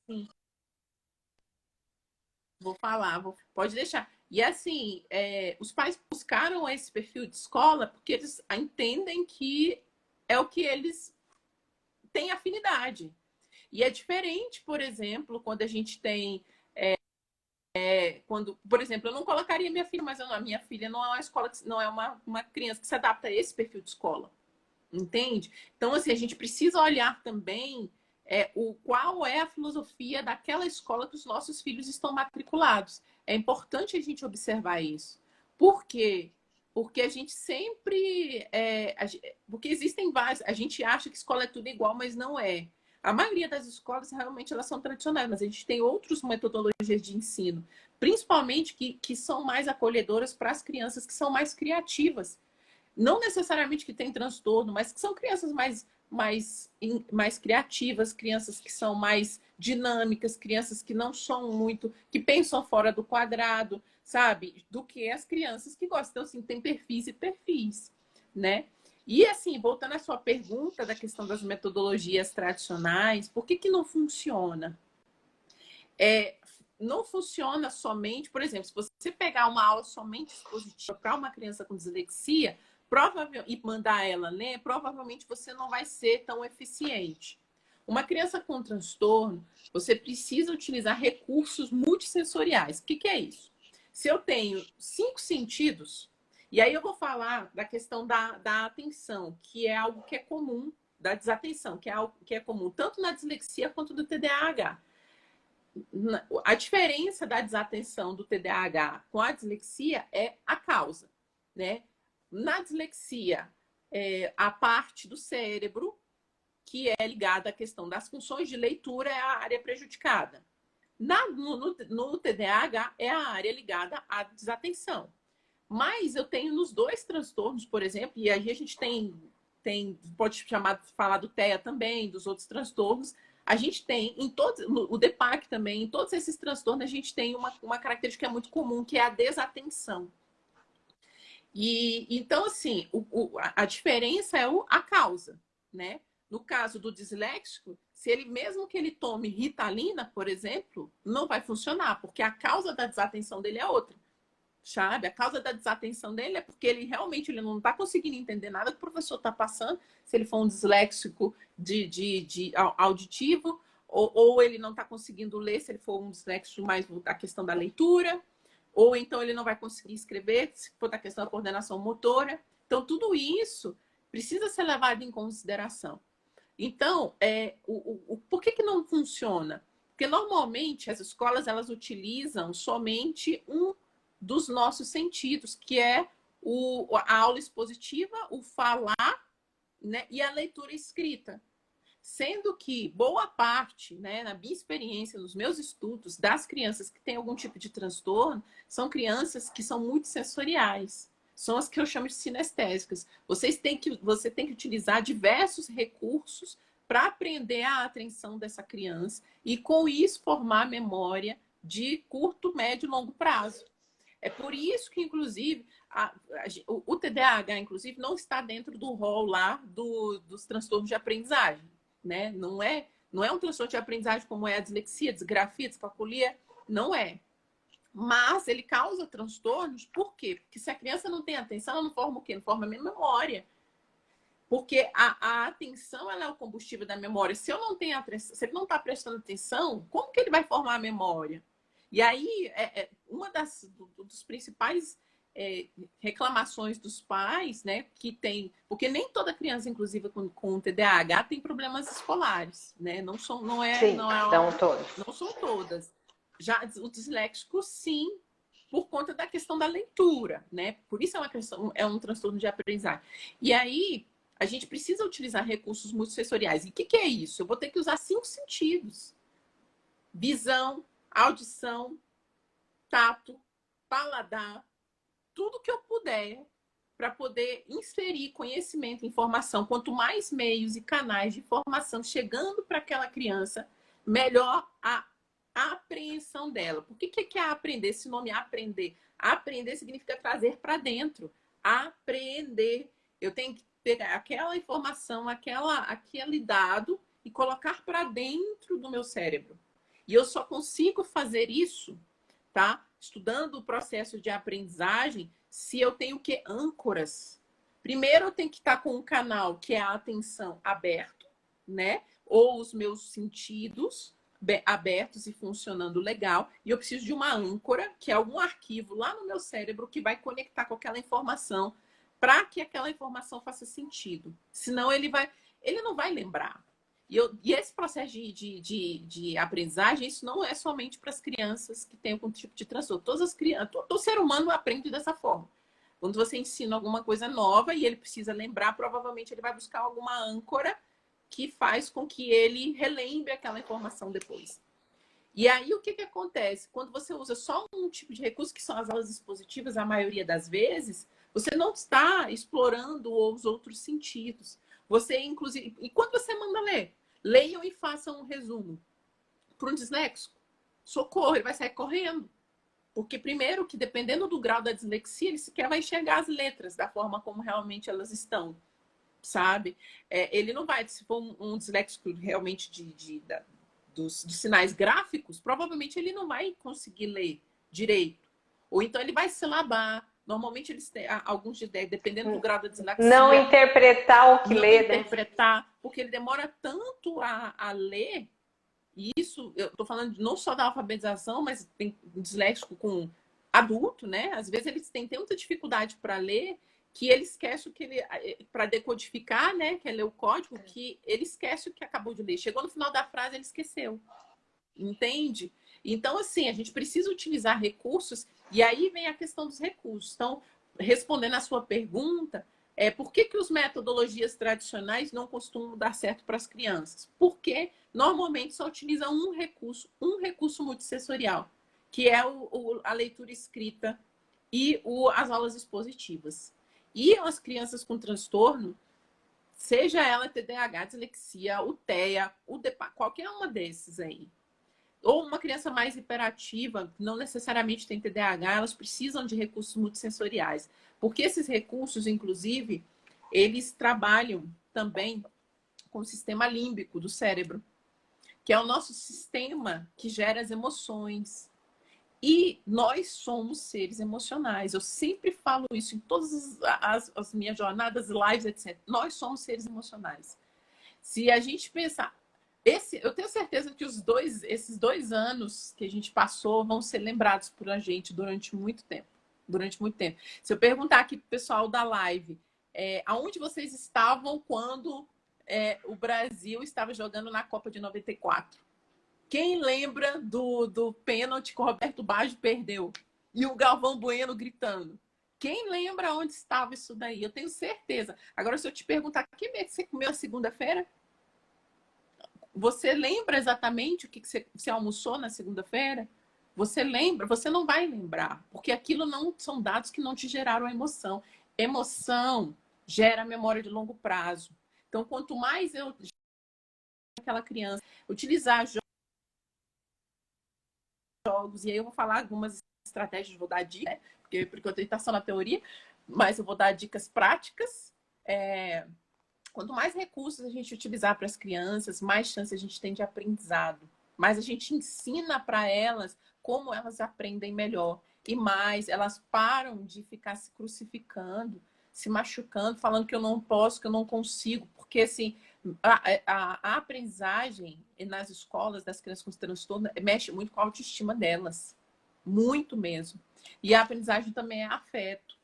Sim. Vou falar, pode deixar. E assim, os pais buscaram esse perfil de escola porque eles entendem que é o que eles têm afinidade. E é diferente, por exemplo, quando a gente tem. Por exemplo, eu não colocaria minha filha, mas a minha filha não é uma escola, não é uma criança que se adapta a esse perfil de escola. Entende? Então, assim, a gente precisa olhar também qual é a filosofia daquela escola que os nossos filhos estão matriculados. É importante a gente observar isso. Por quê? Porque a gente sempre. Porque existem várias. A gente acha que escola é tudo igual, mas não é. A maioria das escolas realmente elas são tradicionais, mas a gente tem outras metodologias de ensino, principalmente que são mais acolhedoras para as crianças que são mais criativas. Não necessariamente que tem transtorno, mas que são crianças mais criativas, crianças que são mais dinâmicas, crianças que não são muito, que pensam fora do quadrado, sabe? Do que as crianças que gostam. Então, assim, tem perfis e perfis, né? E assim, voltando à sua pergunta da questão das metodologias tradicionais, por que não funciona? Não funciona somente, por exemplo, se você pegar uma aula somente expositiva para uma criança com dislexia, e mandar ela ler, provavelmente você não vai ser tão eficiente. Uma criança com transtorno, você precisa utilizar recursos multissensoriais. O que é isso? Se eu tenho 5 sentidos, e aí eu vou falar da questão da atenção, que é algo que é comum, da desatenção, que é algo que é comum tanto na dislexia quanto no TDAH. A diferença da desatenção do TDAH com a dislexia é a causa, né? Na dislexia, a parte do cérebro que é ligada à questão das funções de leitura é a área prejudicada. No TDAH é a área ligada à desatenção. Mas eu tenho nos dois transtornos, por exemplo, e aí a gente pode falar do TEA também, dos outros transtornos. A gente tem o DEPAC também, em todos esses transtornos, a gente tem uma característica que é muito comum, que é a desatenção. E então, assim, a diferença é a causa, né? No caso do disléxico, se ele mesmo que ele tome Ritalina, por exemplo, não vai funcionar, porque a causa da desatenção dele é outra. Sabe? A causa da desatenção dele é porque ele realmente não está conseguindo entender nada que o professor está passando, se ele for um disléxico de auditivo, ou ele não está conseguindo ler, se ele for um disléxico mais da questão da leitura, ou então ele não vai conseguir escrever, se for da questão da coordenação motora. Então, tudo isso precisa ser levado em consideração. Então, por que não funciona? Porque normalmente as escolas elas utilizam somente um dos nossos sentidos, que é a aula expositiva, o falar, né, e a leitura escrita. Sendo que boa parte, né, na minha experiência, nos meus estudos, das crianças que têm algum tipo de transtorno, são crianças que são muito sensoriais. São as que eu chamo de sinestésicas. Você tem que utilizar diversos recursos para aprender a atenção dessa criança e, com isso, formar memória de curto, médio e longo prazo. É por isso que, inclusive, o TDAH, inclusive, não está dentro do rol lá dos transtornos de aprendizagem. Né? Não é um transtorno de aprendizagem como é a dislexia, disgrafia, descalculia, não é. Mas ele causa transtornos, por quê? Porque se a criança não tem atenção, ela não forma o quê? Não forma a memória. Porque a atenção, ela é o combustível da memória. Se eu não tenho atenção, se ele não está prestando atenção, como que ele vai formar a memória? E aí, uma dos principais reclamações dos pais, né, que tem, porque nem toda criança, inclusive com TDAH, tem problemas escolares, né? Não são todas. Já o disléxico, sim, por conta da questão da leitura, né? Por isso é um transtorno de aprendizagem. E aí a gente precisa utilizar recursos multissensoriais. E o que é isso? Eu vou ter que usar 5 sentidos: visão, audição, tato, paladar, tudo que eu puder para poder inserir conhecimento, informação. Quanto mais meios e canais de informação chegando para aquela criança, melhor a apreensão dela. Por que é aprender? Esse nome aprender. Aprender significa trazer para dentro. Apreender. Eu tenho que pegar aquela informação, aquele dado e colocar para dentro do meu cérebro. E eu só consigo fazer isso, tá? Estudando o processo de aprendizagem, se eu tenho que âncoras. Primeiro, eu tenho que estar com um canal que é a atenção aberto, né? Ou os meus sentidos abertos e funcionando legal. E eu preciso de uma âncora, que é algum arquivo lá no meu cérebro que vai conectar com aquela informação para que aquela informação faça sentido. Senão ele não vai lembrar. E esse processo de aprendizagem, isso não é somente para as crianças que têm algum tipo de transtorno. Todas as crianças, todo ser humano aprende dessa forma. Quando você ensina alguma coisa nova e ele precisa lembrar, provavelmente ele vai buscar alguma âncora que faz com que ele relembre aquela informação depois. E aí, o que acontece? Quando você usa só um tipo de recurso, que são as aulas expositivas, a maioria das vezes, você não está explorando os outros sentidos. Você, inclusive... E quando você manda ler? Leiam e façam um resumo. Para um disléxico, socorro, ele vai sair correndo. Porque, primeiro, que dependendo do grau da dislexia, ele sequer vai enxergar as letras da forma como realmente elas estão, sabe? Ele não vai, se for um disléxico realmente dos sinais gráficos, provavelmente ele não vai conseguir ler direito. Ou então ele vai silabar. Normalmente eles têm, alguns dependendo do grau da dislexia... Não interpretar o que lê, né? Interpretar, porque ele demora tanto a ler. E isso, eu tô falando não só da alfabetização, mas tem disléxico com adulto, né? Às vezes eles têm tanta dificuldade para ler que ele esquece o que ele... Para decodificar, né? Que é ler o código, que ele esquece o que acabou de ler. Chegou no final da frase, ele esqueceu. Entende? Então, assim, a gente precisa utilizar recursos, e aí vem a questão dos recursos. Então, respondendo a sua pergunta, por que as metodologias tradicionais não costumam dar certo para as crianças? Porque normalmente só utiliza um recurso multissensorial, que é a leitura escrita e as aulas expositivas. E as crianças com transtorno, seja ela TDAH, dislexia, o TEA, qualquer uma desses aí, ou uma criança mais hiperativa, não necessariamente tem TDAH, elas precisam de recursos multissensoriais. Porque esses recursos, inclusive, eles trabalham também com o sistema límbico do cérebro, que é o nosso sistema que gera as emoções. E nós somos seres emocionais. Eu sempre falo isso em todas as minhas jornadas, lives, etc. Nós somos seres emocionais. Se a gente pensar... eu tenho certeza que esses 2 anos que a gente passou vão ser lembrados por a gente durante muito tempo. Se eu perguntar aqui pro pessoal da live, aonde vocês estavam quando o Brasil estava jogando na Copa de 94? Quem lembra do pênalti que o Roberto Baggio perdeu? E o Galvão Bueno gritando? Quem lembra onde estava isso daí? Eu tenho certeza. Agora, se eu te perguntar, que mês você comeu a segunda-feira? Você lembra exatamente o que você almoçou na segunda-feira? Você lembra? Você não vai lembrar, porque aquilo não são dados que não te geraram emoção. Emoção gera memória de longo prazo. Então, quanto mais eu aquela criança utilizar jogos, e aí eu vou falar algumas estratégias, vou dar dicas, né? Porque eu estou só na teoria, mas eu vou dar dicas práticas. Quanto mais recursos a gente utilizar para as crianças, mais chance a gente tem de aprendizado. Mais a gente ensina para elas como elas aprendem melhor. E mais, elas param de ficar se crucificando, se machucando, falando que eu não posso, que eu não consigo. Porque, assim, a aprendizagem nas escolas das crianças com transtorno mexe muito com a autoestima delas. Muito mesmo. E a aprendizagem também é afeto.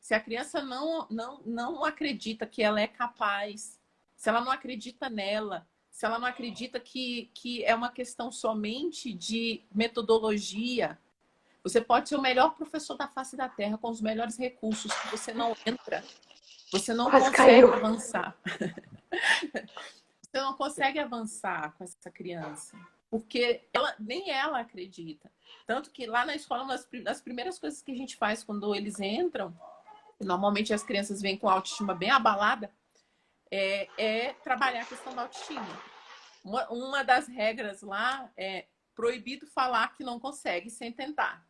Se a criança não acredita que ela é capaz, se ela não acredita nela, se ela não acredita que é uma questão somente de metodologia, você pode ser o melhor professor da face da Terra com os melhores recursos, que você não entra, você não Quase consegue caiu. avançar. Você não consegue avançar com essa criança, porque nem ela acredita. Tanto que lá na escola, uma das primeiras coisas que a gente faz quando eles entram, normalmente as crianças vêm com a autoestima bem abalada, é trabalhar a questão da autoestima. Uma das regras lá é proibido falar que não consegue sem tentar.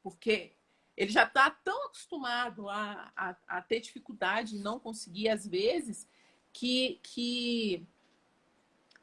Porque ele já está tão acostumado a ter dificuldade em não conseguir, às vezes, que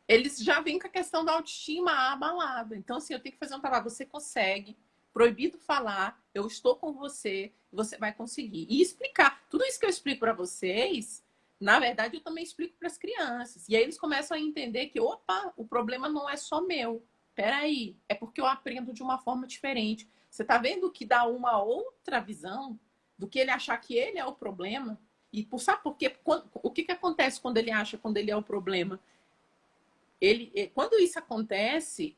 eles já vêm com a questão da autoestima abalada. Então, assim, eu tenho que fazer um trabalho. Você consegue, proibido falar, eu estou com você, você vai conseguir. E explicar. Tudo isso que eu explico para vocês, na verdade, eu também explico para as crianças. E aí eles começam a entender que, opa, o problema não é só meu. Peraí, é porque eu aprendo de uma forma diferente. Você está vendo que dá uma outra visão do que ele achar que ele é o problema? E sabe por quê? O que acontece quando ele acha quando ele é o problema? Quando isso acontece,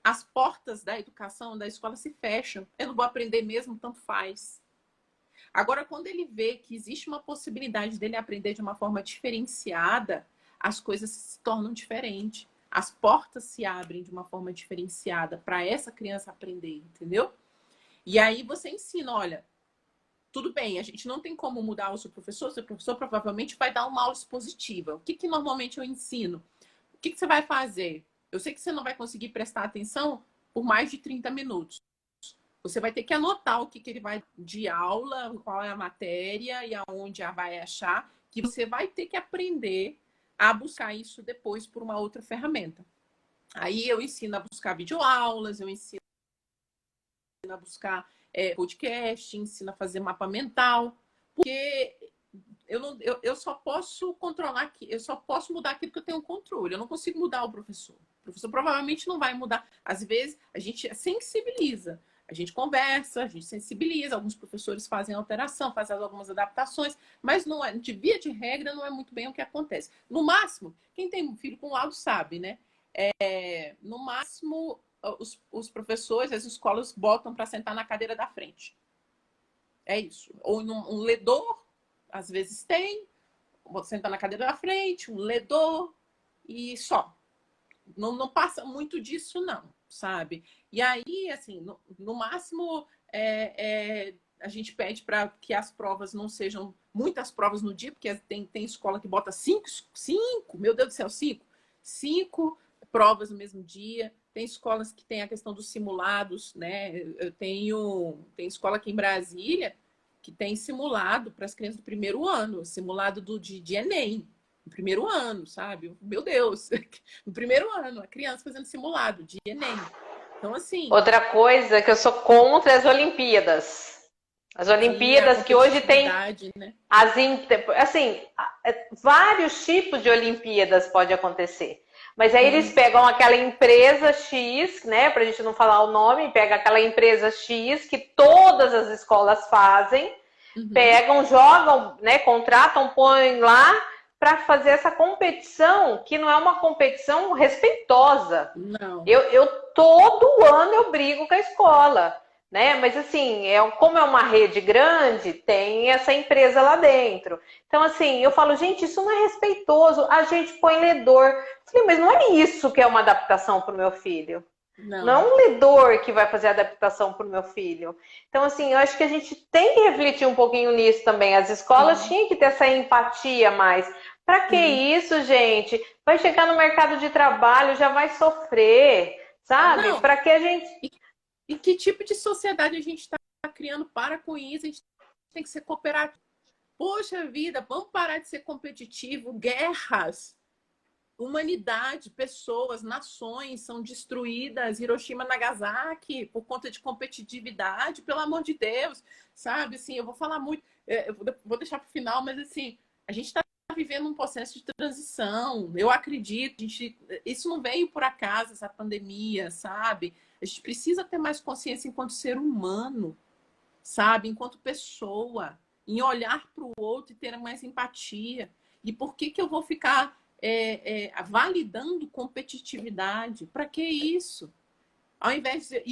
as portas da educação, da escola se fecham. Eu não vou aprender mesmo, tanto faz. Agora, quando ele vê que existe uma possibilidade dele aprender de uma forma diferenciada, as coisas se tornam diferentes. As portas se abrem de uma forma diferenciada para essa criança aprender, entendeu? E aí você ensina, olha, tudo bem, a gente não tem como mudar o seu professor provavelmente vai dar uma aula expositiva. O que normalmente eu ensino? O que você vai fazer? Eu sei que você não vai conseguir prestar atenção por mais de 30 minutos. Você vai ter que anotar o que ele vai de aula, qual é a matéria e aonde vai achar, que você vai ter que aprender a buscar isso depois por uma outra ferramenta. Aí eu ensino a buscar videoaulas, eu ensino a buscar podcast, ensino a fazer mapa mental, porque eu só posso controlar, eu só posso mudar aquilo que eu tenho controle. Eu não consigo mudar o professor. O professor provavelmente não vai mudar. Às vezes, a gente sensibiliza. A gente conversa, a gente sensibiliza. Alguns professores fazem alteração, fazem algumas adaptações, mas não é, de via de regra, não é muito bem o que acontece. No máximo, quem tem um filho com laudo sabe, né? No máximo, os professores, as escolas botam para sentar na cadeira da frente. É isso. Ou um ledor, às vezes tem, vou sentar na cadeira da frente, um ledor e só. Não passa muito disso, não, sabe? E aí, assim, no máximo, a gente pede para que as provas não sejam muitas provas no dia, porque tem escola que bota cinco, meu Deus do céu, cinco provas no mesmo dia. Tem escolas que tem a questão dos simulados, né? Tem escola aqui em Brasília que tem simulado para as crianças do primeiro ano, simulado de Enem, no primeiro ano, sabe? Meu Deus, no primeiro ano, a criança fazendo simulado de Enem. Então, assim... Outra coisa que eu sou contra as Olimpíadas. As Olimpíadas que hoje tem... Né? Assim, vários tipos de Olimpíadas pode acontecer. Mas aí eles pegam aquela empresa X, né? Pra gente não falar o nome, pega aquela empresa X que todas as escolas fazem, pegam, jogam, né? Contratam, põem lá para fazer essa competição, que não é uma competição respeitosa. Não. Eu todo ano eu brigo com a escola, né? Mas assim, como é uma rede grande, tem essa empresa lá dentro. Então, assim, eu falo, gente, isso não é respeitoso. A gente põe ledor. Eu falei, mas não é isso que é uma adaptação para o meu filho. Não é Não. um ledor que vai fazer a adaptação para o meu filho. Então, assim, eu acho que a gente tem que refletir um pouquinho nisso também. As escolas Sim, tinham que ter essa empatia mais. Para que sim. isso, gente? Vai chegar no mercado de trabalho, já vai sofrer, sabe? Não. Para que a gente. E, e que tipo de sociedade a gente está criando para com isso? A gente tem que ser cooperativo. Poxa vida, vamos parar de ser competitivo. Guerras, humanidade, pessoas, nações são destruídas. Hiroshima, Nagasaki, por conta de competitividade. Pelo amor de Deus, sabe? Assim, eu vou falar muito, eu vou deixar para o final, mas assim, a gente está vivendo um processo de transição. Eu acredito, isso não veio por acaso, essa pandemia, sabe? A gente precisa ter mais consciência enquanto ser humano, sabe? Enquanto pessoa, em olhar para o outro e ter mais empatia. E por que eu vou ficar validando competitividade? Para que isso? Ao invés de.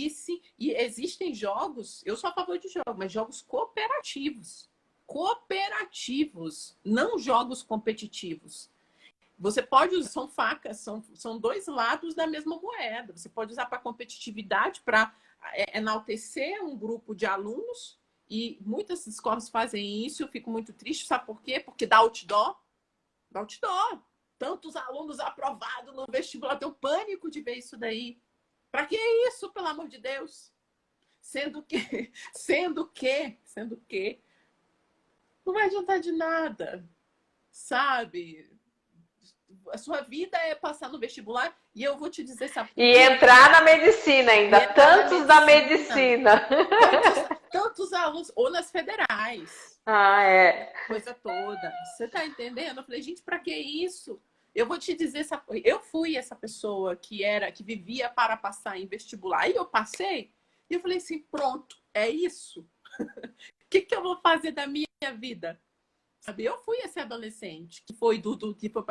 E existem jogos, eu sou a favor de jogos, mas jogos cooperativos. Cooperativos, não jogos competitivos. Você pode usar, são facas, são dois lados da mesma moeda. Você pode usar para competitividade, para enaltecer um grupo de alunos, e muitas escolas fazem isso. Eu fico muito triste, sabe por quê? Porque dá outdoor. Dá outdoor. Tantos alunos aprovados no vestibular, eu tenho pânico de ver isso daí. Para que isso, pelo amor de Deus? Sendo que, não vai adiantar de nada, sabe? A sua vida é passar no vestibular e eu vou te dizer, sabe por E quê? entrar na medicina ainda, tantos da medicina. Tantos alunos, ou nas federais, Ah, é. coisa toda. Você tá entendendo? Eu falei, gente, para que isso? Eu vou te dizer, eu fui essa pessoa que vivia para passar em vestibular, e eu passei, e eu falei assim, pronto, é isso. O que eu vou fazer da minha vida? Sabe? Eu fui esse adolescente que foi que foi.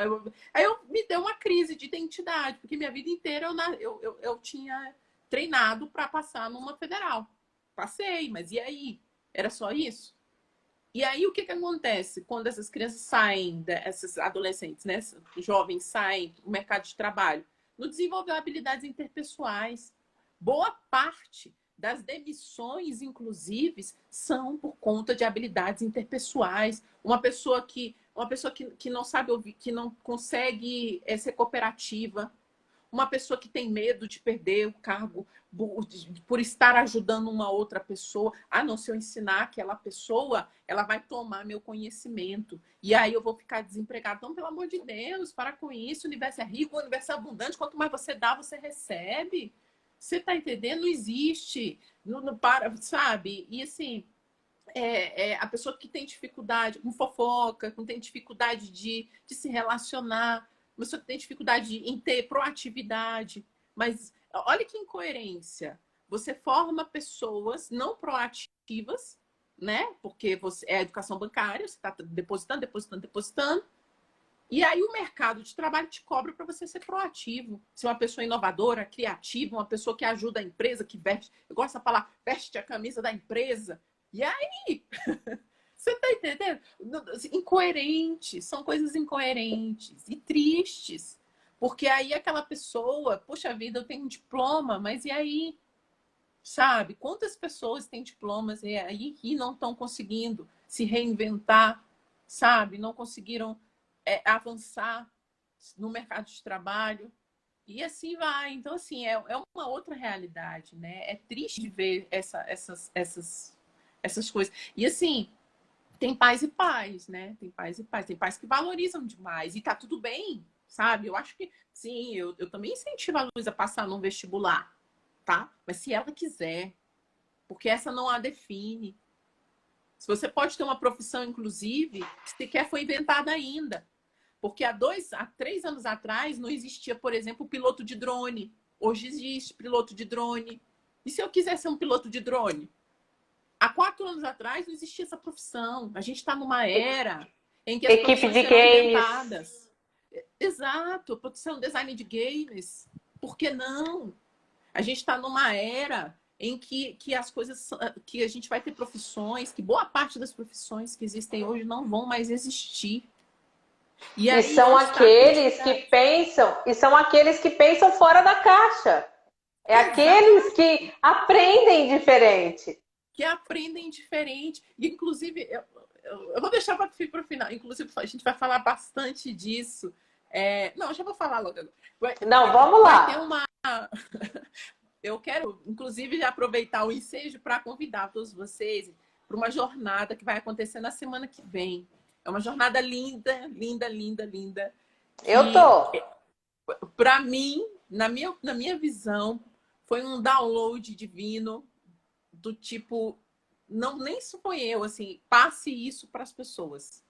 Aí me deu uma crise de identidade, porque minha vida inteira eu tinha treinado para passar numa federal. Passei, mas e aí? Era só isso? E aí o que acontece quando essas crianças saem, essas adolescentes, né, jovens saem do mercado de trabalho? Não desenvolveu habilidades interpessoais. Boa parte das demissões, inclusive, são por conta de habilidades interpessoais. Uma pessoa que não sabe ouvir, que não consegue ser cooperativa, uma pessoa que tem medo de perder o cargo por estar ajudando uma outra pessoa. Ah, não, se eu ensinar aquela pessoa, ela vai tomar meu conhecimento. E aí eu vvou ficar desempregado. Então, pelo amor de Deus, para com isso. O universo é rico, o universo é abundante. Quanto mais você dá, você recebe. Você está entendendo? Não existe. Não para, sabe? E assim, a pessoa que tem dificuldade com fofoca, que tem dificuldade de se relacionar, uma pessoa que tem dificuldade em ter proatividade. Mas olha que incoerência. Você forma pessoas não proativas, né? Porque é a educação bancária, você está depositando. E aí o mercado de trabalho te cobra para você ser proativo. Ser uma pessoa inovadora, criativa, uma pessoa que ajuda a empresa, que veste, eu gosto de falar, veste a camisa da empresa. E aí? Você está entendendo? Incoerentes, são coisas incoerentes e tristes. Porque aí aquela pessoa, poxa vida, eu tenho um diploma, mas e aí? Sabe? Quantas pessoas têm diplomas e aí e não estão conseguindo se reinventar, sabe? Não conseguiram avançar no mercado de trabalho. E assim vai. Então, assim, é uma outra realidade, né? É triste de ver essas coisas. E assim, tem pais e pais, né? Tem pais e pais. Tem pais que valorizam demais. E tá tudo bem, sabe? Eu acho que, sim, eu também incentivo a Luísa a passar num vestibular, tá? Mas se ela quiser, porque essa não a define. Se você pode ter uma profissão, inclusive, que sequer foi inventada ainda. Porque há 3 anos atrás não existia, por exemplo, piloto de drone. Hoje existe piloto de drone. E se eu quiser ser um piloto de drone? Há 4 anos atrás não existia essa profissão. A gente está numa era em que as Equipe profissões de serão games. inventadas. Exato, produção, design de games. Por que não? A gente está numa era em que as coisas, que a gente vai ter profissões, que boa parte das profissões que existem hoje não vão mais existir. E E aí, são onde está a aqueles que criatividade? pensam, fora da caixa. É aqueles Exatamente. que aprendem diferente. Que aprendem diferente. E, inclusive, eu vou deixar para o final. Inclusive, a gente vai falar bastante disso. Não, eu já vou falar logo. Não, vamos Vai ter lá. uma. Eu quero, inclusive, já aproveitar o ensejo para convidar todos vocês para uma jornada que vai acontecer na semana que vem. É uma jornada linda, linda, linda, linda. Eu Que, tô. para mim, na minha visão, foi um download divino do tipo, não nem suponho assim, passe isso para as pessoas.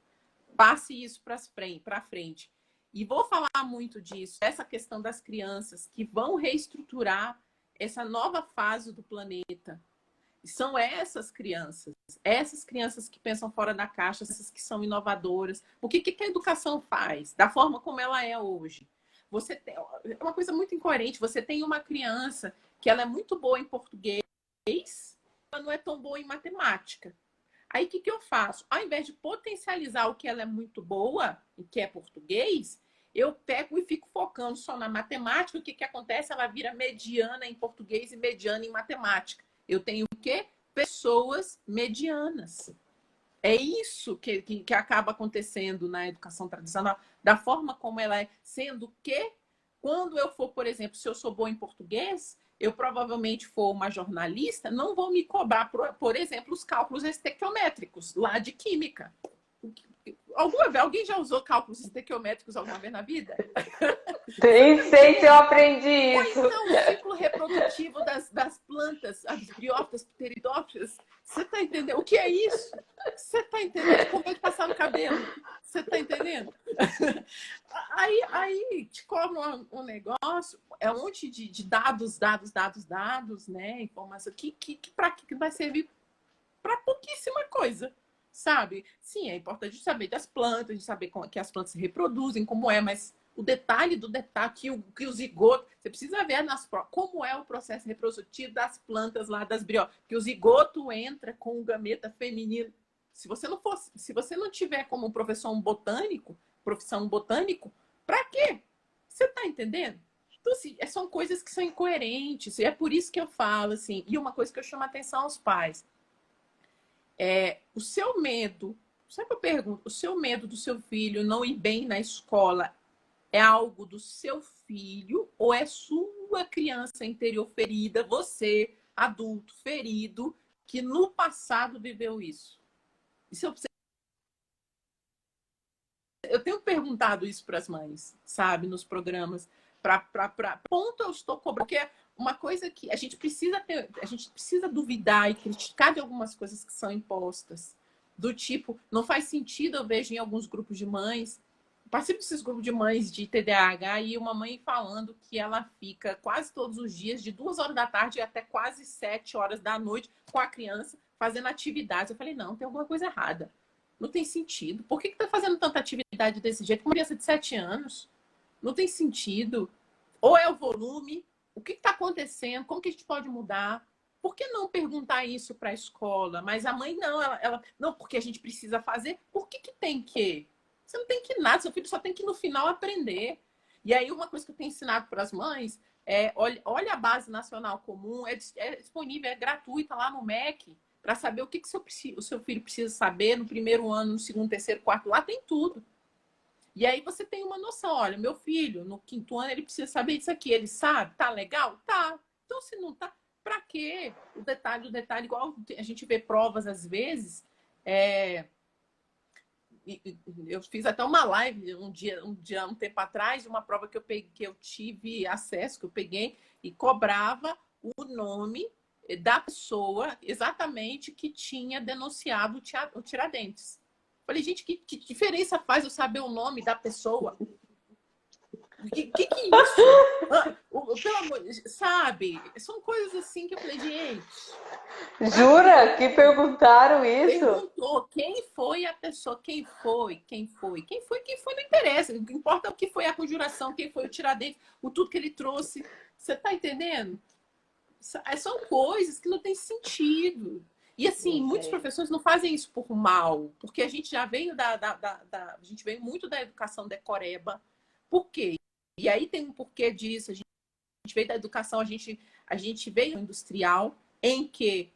Passe isso para frente. E vou falar muito disso, essa questão das crianças que vão reestruturar essa nova fase do planeta. E são essas crianças que pensam fora da caixa, essas que são inovadoras. O que a educação faz? Da forma como ela é hoje. Você tem, é uma coisa muito incoerente. Você tem uma criança que ela é muito boa em português, ela não é tão boa em matemática. Aí o que eu faço? Ao invés de potencializar o que ela é muito boa, e que é português, eu pego e fico focando só na matemática. O que acontece? Ela vira mediana em português e mediana em matemática. Eu tenho o quê? Pessoas medianas. É isso que acaba acontecendo na educação tradicional, da forma como ela é. Sendo que, quando eu for, por exemplo, se eu sou boa em português, eu provavelmente for uma jornalista, não vou me cobrar, por exemplo, os cálculos estequiométricos lá de química. Alguém já usou cálculos estequiométricos alguma vez na vida? Nem sei se eu aprendi Ou isso. então o ciclo reprodutivo das plantas, as briófitas, pteridófitas. Você está entendendo? O que é isso? Você está entendendo? Como é que passar no cabelo? Você está entendendo? Aí te cobra um negócio, é um monte de dados, né? Informação para que vai servir para pouquíssima coisa, sabe? Sim, é importante saber das plantas, de saber como que as plantas se reproduzem, como é, mas o detalhe do detalhe, que o zigoto, você precisa ver como é o processo reprodutivo das plantas lá, das briófitas, que o zigoto entra com o gameta feminino. Se você não tiver como profissão botânico, para quê? Você está entendendo? Então, assim, são coisas que são incoerentes, e é por isso que eu falo, assim, e uma coisa que eu chamo a atenção aos pais, o seu medo, sempre eu pergunto, o seu medo do seu filho não ir bem na escola é algo do seu filho ou é sua criança interior ferida, você, adulto ferido, que no passado viveu isso? Eu tenho perguntado isso para as mães, sabe, nos programas, ponto eu estou cobrando, porque é uma coisa que a gente precisa duvidar e criticar de algumas coisas que são impostas, do tipo, não faz sentido, eu vejo em alguns grupos de mães, participo desses grupos de mães de TDAH e uma mãe falando que ela fica quase todos os dias, de 2 horas da tarde até quase 7 horas da noite, com a criança, fazendo atividades. Eu falei, não, tem alguma coisa errada. Não tem sentido. Por que está fazendo tanta atividade desse jeito? Com uma criança de 7 anos. Não tem sentido. Ou é o volume? O que está acontecendo? Como que a gente pode mudar? Por que não perguntar isso para a escola? Mas a mãe não, não, porque a gente precisa fazer. Por que tem que? Você não tem que nada, seu filho só tem que no final aprender. E aí, uma coisa que eu tenho ensinado para as mães olha a base nacional comum, é disponível, é gratuita lá no MEC, para saber o que o seu filho precisa saber no primeiro ano, no segundo, terceiro, quarto, lá tem tudo. E aí você tem uma noção, olha, meu filho, no 5º ano, ele precisa saber disso aqui. Ele sabe? Tá legal? Tá. Então, se não tá, pra quê? O detalhe, igual a gente vê provas às vezes, eu fiz até uma live um tempo atrás, uma prova que eu tive acesso, que eu peguei, e cobrava o nome da pessoa exatamente que tinha denunciado o Tiradentes. Falei, gente, que diferença faz eu saber o nome da pessoa? Que é isso? Pelo amor, sabe? São coisas assim que eu falei, gente. Jura que perguntaram isso? Perguntou quem foi a pessoa, quem foi, não interessa. O que importa é o que foi a conjuração, quem foi o Tiradentes, o tudo que ele trouxe. Você tá entendendo? São coisas que não têm sentido. E assim, muitos professores não fazem isso por mal, porque a gente já veio a gente veio muito da educação decoreba. Por quê? E aí tem um porquê disso. A gente veio da educação, a gente veio industrial, em que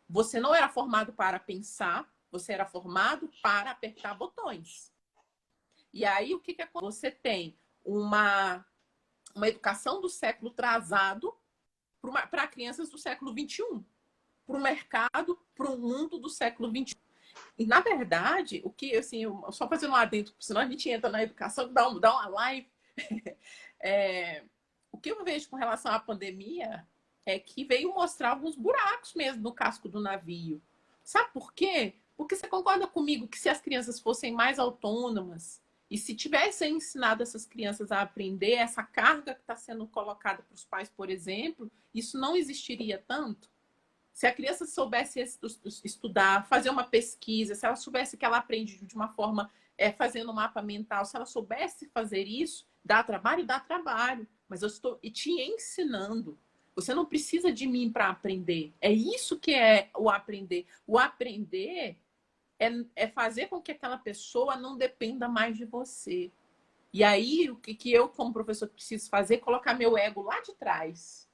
você não era formado para pensar, você era formado para apertar botões. E aí, o que é? Você tem uma educação do século atrasado para crianças do século XXI, para o mercado, para o mundo do século XXI. E, na verdade, o que, assim, só fazendo um adendo, senão a gente entra na educação, dá uma live. O que eu vejo com relação à pandemia é que veio mostrar alguns buracos mesmo no casco do navio. Sabe por quê? Porque você concorda comigo que se as crianças fossem mais autônomas e se tivessem ensinado essas crianças a aprender, essa carga que está sendo colocada para os pais, por exemplo, isso não existiria tanto? Se a criança soubesse estudar, fazer uma pesquisa, se ela soubesse que ela aprende de uma forma fazendo um mapa mental, se ela soubesse fazer isso, dá trabalho? Dá trabalho. Mas eu estou te ensinando. Você não precisa de mim para aprender. É isso que é o aprender. O aprender é fazer com que aquela pessoa não dependa mais de você. E aí, o que eu, como professor, preciso fazer? Colocar meu ego lá de trás.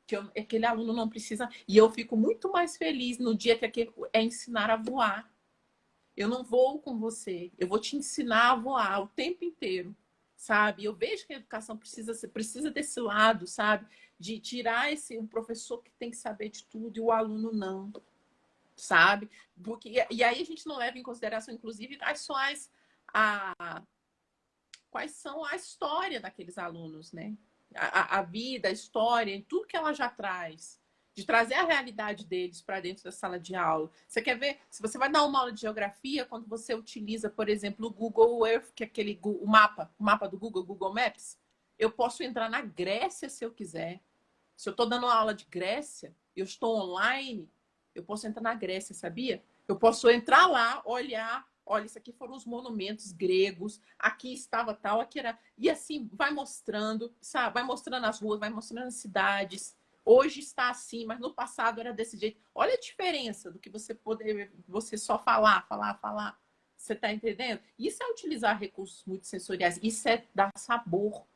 Que aquele aluno não precisa. E eu fico muito mais feliz no dia que é ensinar a voar. Eu não vou com você. Eu vou te ensinar a voar o tempo inteiro, sabe? Eu vejo que a educação precisa desse lado, sabe? De tirar o professor que tem que saber de tudo e o aluno não, sabe? E aí a gente não leva em consideração, inclusive, quais são a história daqueles alunos, né? A vida, a história, tudo que ela já traz. De trazer a realidade deles para dentro da sala de aula. Você quer ver? Se você vai dar uma aula de geografia, quando você utiliza, por exemplo, o Google Earth, que é o mapa do Google, Google Maps, eu posso entrar na Grécia se eu quiser. Se eu estou dando uma aula de Grécia, eu estou online, eu posso entrar na Grécia, sabia? Eu posso entrar lá, olhar, olha, isso aqui foram os monumentos gregos, aqui estava tal, aqui era... E assim, vai mostrando, sabe? Vai mostrando as ruas, vai mostrando as cidades. Hoje está assim, mas no passado era desse jeito. Olha a diferença do que você só falar. Você está entendendo? Isso é utilizar recursos multissensoriais. Isso é dar sabor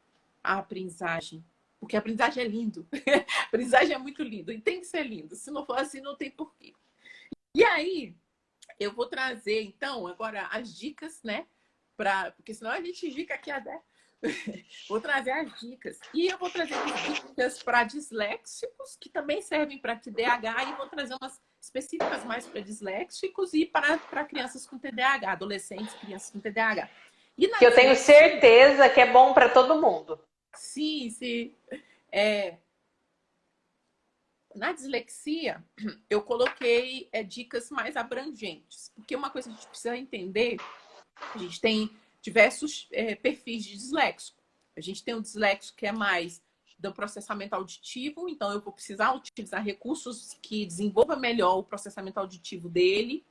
à aprendizagem. Porque a aprendizagem é lindo. A aprendizagem é muito lindo. E tem que ser lindo. Se não for assim, não tem porquê. E aí, eu vou trazer, então, agora as dicas, né? Porque senão a gente fica aqui até... Vou trazer as dicas. E eu vou trazer dicas para disléxicos, que também servem para TDAH, e vou trazer umas específicas mais para disléxicos e para crianças com TDAH, adolescentes, crianças com TDAH. Que eu tenho certeza que é bom para todo mundo. Sim, sim. Na dislexia, eu coloquei dicas mais abrangentes, porque uma coisa que a gente precisa entender, a gente tem diversos perfis de disléxico. A gente tem um disléxico que é mais do processamento auditivo, então eu vou precisar utilizar recursos que desenvolvam melhor o processamento auditivo dele.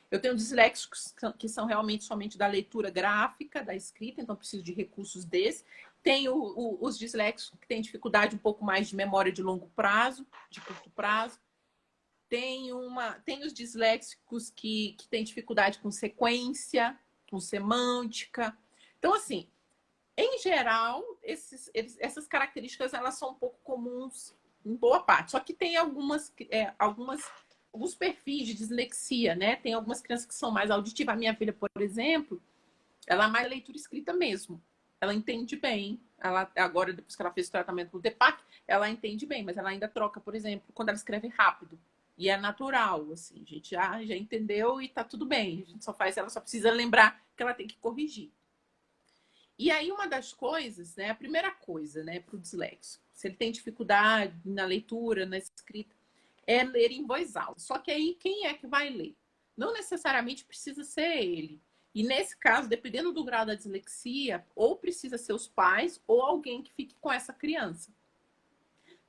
Eu tenho disléxicos que são realmente somente da leitura gráfica, da escrita, então eu preciso de recursos desses. Tenho os disléxicos que têm dificuldade um pouco mais de memória de longo prazo, de curto prazo. Tem os disléxicos que têm dificuldade com sequência, com semântica. Então, assim, em geral, essas características elas são um pouco comuns em boa parte. Só que tem alguns perfis de dislexia, né? Tem algumas crianças que são mais auditivas. A minha filha, por exemplo, ela é mais leitura escrita mesmo. Ela entende bem. Agora, depois que ela fez o tratamento com o TEPAC, ela entende bem, mas ela ainda troca, por exemplo, quando ela escreve rápido. E é natural, assim, a gente já entendeu e tá tudo bem. A gente ela só precisa lembrar que ela tem que corrigir. E aí, uma das coisas, né, a primeira coisa, né, para o disléxico, se ele tem dificuldade na leitura, na escrita, é ler em voz alta. Só que aí, quem é que vai ler? Não necessariamente precisa ser ele. E nesse caso, dependendo do grau da dislexia, ou precisa ser os pais ou alguém que fique com essa criança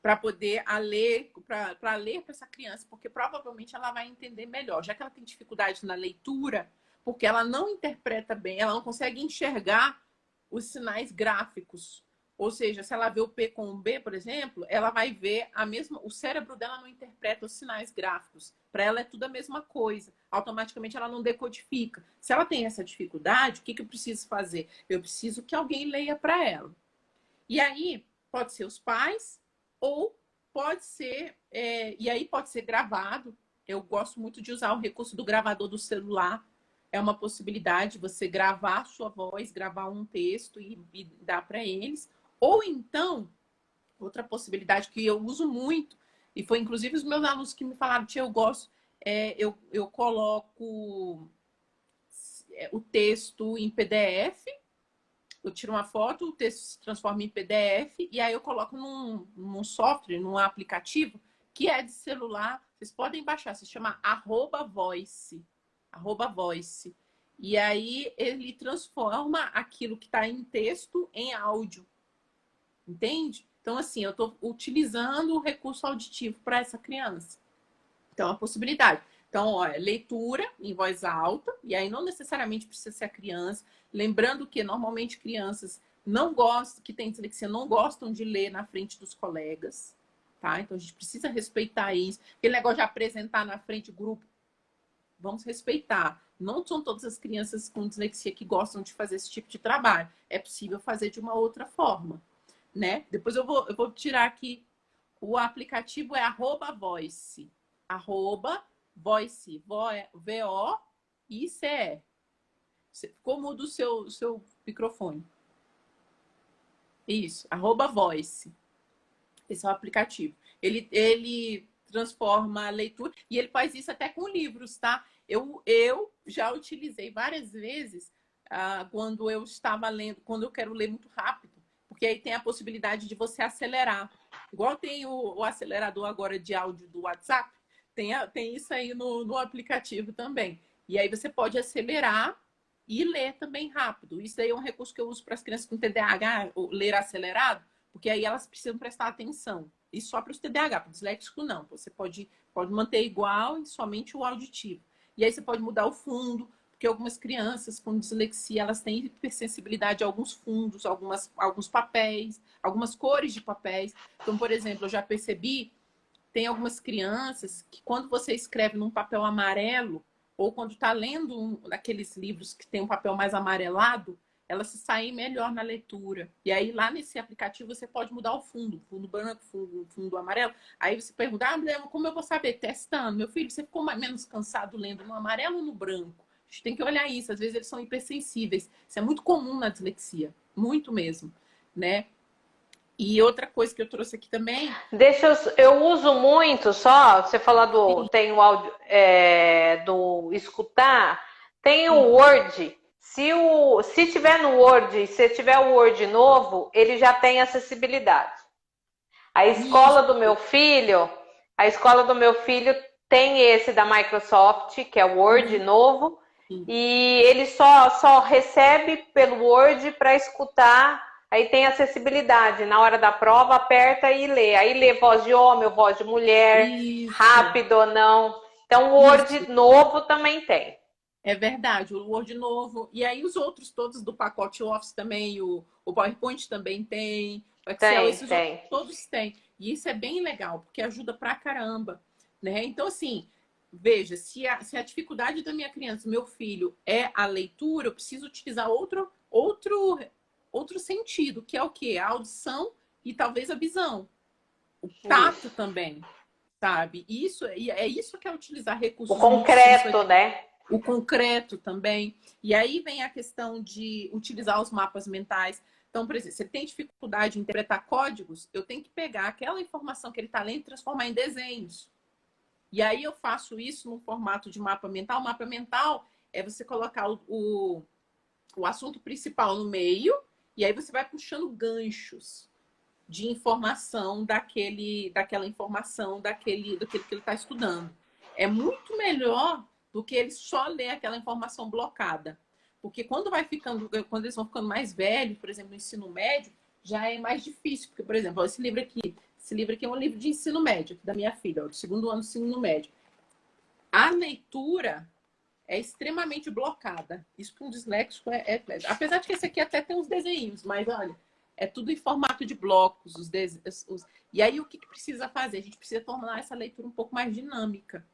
para poder ler para essa criança, porque provavelmente ela vai entender melhor, já que ela tem dificuldade na leitura, porque ela não interpreta bem, ela não consegue enxergar os sinais gráficos Ou seja, se ela vê o P com o B, por exemplo, ela vai ver a mesma. O cérebro dela não interpreta os sinais gráficos. Para ela é tudo a mesma coisa. Automaticamente ela não decodifica. Se ela tem essa dificuldade, o que eu preciso fazer? Eu preciso que alguém leia para ela. E aí, pode ser os pais, ou pode ser. E aí pode ser gravado. Eu gosto muito de usar o recurso do gravador do celular. É uma possibilidade você gravar a sua voz, gravar um texto e dar para eles. Ou então, outra possibilidade que eu uso muito, e foi inclusive os meus alunos que me falaram, tia, eu gosto, eu coloco o texto em PDF, eu tiro uma foto, o texto se transforma em PDF, e aí eu coloco num software, num aplicativo, que é de celular, vocês podem baixar, se chama @voice. @voice. E aí ele transforma aquilo que está em texto em áudio. Entende? Então, assim, eu estou utilizando o recurso auditivo para essa criança. Então, a possibilidade. Então, olha, leitura em voz alta, e aí não necessariamente precisa ser a criança. Lembrando que, normalmente, crianças não gostam, que têm dislexia, não gostam de ler na frente dos colegas, tá? Então, a gente precisa respeitar isso. Aquele negócio de apresentar na frente do grupo, vamos respeitar. Não são todas as crianças com dislexia que gostam de fazer esse tipo de trabalho. É possível fazer de uma outra forma, né? Depois eu vou tirar aqui. O aplicativo é @voice. @voice. VOICE. Ficou mudo o seu microfone. Isso, @voice. Esse é o aplicativo. Ele transforma a leitura e ele faz isso até com livros, tá? Eu já utilizei várias vezes quando eu estava lendo, quando eu quero ler muito rápido, porque aí tem a possibilidade de você acelerar. Igual tem o acelerador agora de áudio do WhatsApp, tem isso aí no aplicativo também. E aí você pode acelerar e ler também rápido. Isso aí é um recurso que eu uso para as crianças com TDAH, ler acelerado, porque aí elas precisam prestar atenção. E só para os TDAH, para o disléxico não. Você pode manter igual e somente o auditivo. E aí você pode mudar o fundo, porque algumas crianças com dislexia, elas têm hipersensibilidade a alguns fundos, alguns papéis, algumas cores de papéis. Então, por exemplo, eu já percebi, tem algumas crianças que quando você escreve num papel amarelo, ou quando está lendo daqueles livros que tem um papel mais amarelado, elas se saem melhor na leitura. E aí, lá nesse aplicativo, você pode mudar o fundo branco, fundo amarelo. Aí você pergunta, como eu vou saber? Testando. Meu filho, você ficou menos cansado lendo no amarelo ou no branco? A gente tem que olhar isso. Às vezes eles são hipersensíveis. Isso é muito comum na dislexia. Muito mesmo, né? E outra coisa que eu trouxe aqui também... Eu uso muito, só, você falou tem o áudio, do escutar, tem o Word. Se tiver no Word, se tiver o Word novo, ele já tem acessibilidade. A escola do meu filho tem esse da Microsoft, que é o Word novo, e ele só recebe pelo Word para escutar. Aí tem acessibilidade. Na hora da prova, aperta e lê. Aí lê voz de homem ou voz de mulher, rápido ou não. Então, o Word novo também tem. É verdade, o Word novo. E aí os outros todos do pacote Office também, o PowerPoint também tem, o Excel, esses outros todos têm. E isso é bem legal, porque ajuda pra caramba, né? Então, assim, veja, se a dificuldade da minha criança, meu filho, é a leitura, eu preciso utilizar outro sentido, que é o quê? A audição e talvez a visão. O tato também, sabe? É isso que é utilizar recursos... O concreto, né? O concreto também. E aí vem a questão de utilizar os mapas mentais. Então, por exemplo, se ele tem dificuldade em interpretar códigos, eu tenho que pegar aquela informação que ele está lendo e transformar em desenhos. E aí eu faço isso no formato de mapa mental. O mapa mental é você colocar o assunto principal no meio, e aí você vai puxando ganchos de informação daquela informação, do que ele está estudando. É muito melhor do que ele só ler aquela informação blocada. Porque quando eles vão ficando mais velhos, por exemplo, no ensino médio, já é mais difícil. Porque, por exemplo, esse livro aqui é um livro de ensino médio, da minha filha, do segundo ano do ensino médio. A leitura é extremamente blocada. Isso para um disléxico apesar de que esse aqui até tem uns desenhos, mas olha, É tudo em formato de blocos. E aí, o que precisa fazer? A gente precisa tornar essa leitura um pouco mais dinâmica,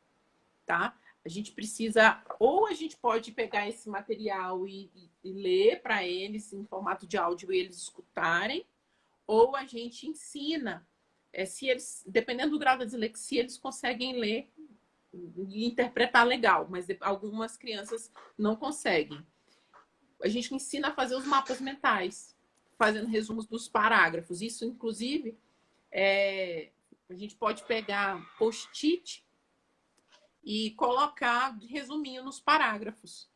tá? A gente precisa, ou a gente pode pegar esse material e ler para eles em formato de áudio e eles escutarem, ou a gente ensina, se eles, dependendo do grau da dislexia, eles conseguem ler e interpretar legal, mas algumas crianças não conseguem. A gente ensina a fazer os mapas mentais, fazendo resumos dos parágrafos. Isso, inclusive, a gente pode pegar post-it e colocar resuminho nos parágrafos.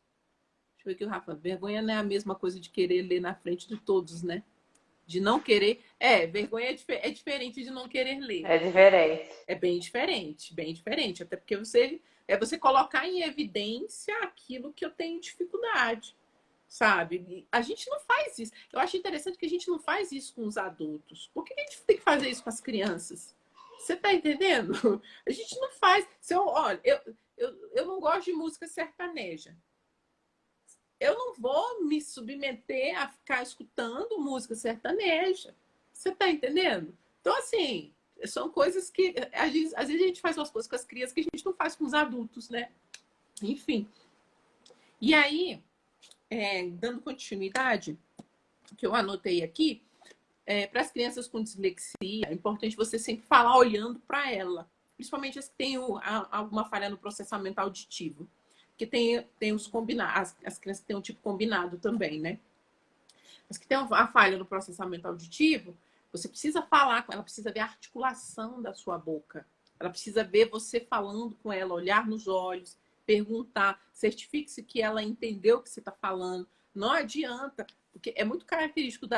Deixa eu ver aqui o Rafa. Vergonha não é a mesma coisa de querer ler na frente de todos, né? De não querer. Vergonha é diferente de não querer ler. É diferente. É bem diferente, bem diferente. Até porque você colocar em evidência aquilo que eu tenho dificuldade, sabe? A gente não faz isso. Eu acho interessante que a gente não faz isso com os adultos. Por que a gente tem que fazer isso com as crianças? Você tá entendendo? A gente não faz. Olha, eu não gosto de música sertaneja. Eu não vou me submeter a ficar escutando música sertaneja. Você tá entendendo? Então, assim, são coisas que às vezes a gente faz umas coisas com as crianças que a gente não faz com os adultos, né? Enfim. E aí, dando continuidade, que eu anotei aqui, para as crianças com dislexia, é importante você sempre falar olhando para ela, principalmente as que têm alguma falha no processamento auditivo, porque tem os combinados, as crianças que têm um tipo combinado também, né? As que têm a falha no processamento auditivo, você precisa falar com ela, precisa ver a articulação da sua boca, ela precisa ver você falando com ela, olhar nos olhos, perguntar, certifique-se que ela entendeu o que você está falando. Não adianta, porque é muito característico do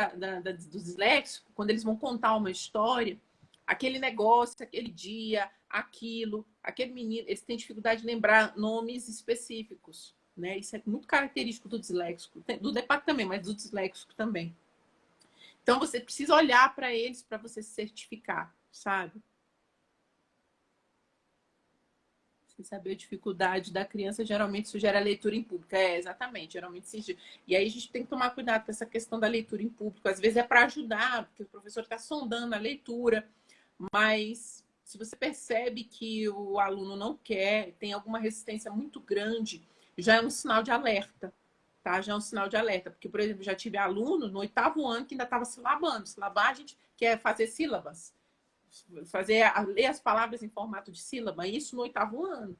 disléxico, quando eles vão contar uma história, aquele negócio, aquele dia, aquele menino, eles têm dificuldade de lembrar nomes específicos, né? Isso é muito característico do disléxico, do DEPAC também, mas do disléxico também. Então, você precisa olhar para eles para você se certificar, sabe? Sem saber a dificuldade da criança, geralmente isso gera leitura em público. Exatamente, geralmente sim. E aí a gente tem que tomar cuidado com essa questão da leitura em público. Às vezes é para ajudar, porque o professor está sondando a leitura, mas se você percebe que o aluno não quer, tem alguma resistência muito grande, já é um sinal de alerta, tá? Já é um sinal de alerta. Porque, por exemplo, já tive aluno no 8º ano que ainda estava silabando. Silabar, a gente quer fazer sílabas. Ler as palavras em formato de sílaba, isso no 8º ano.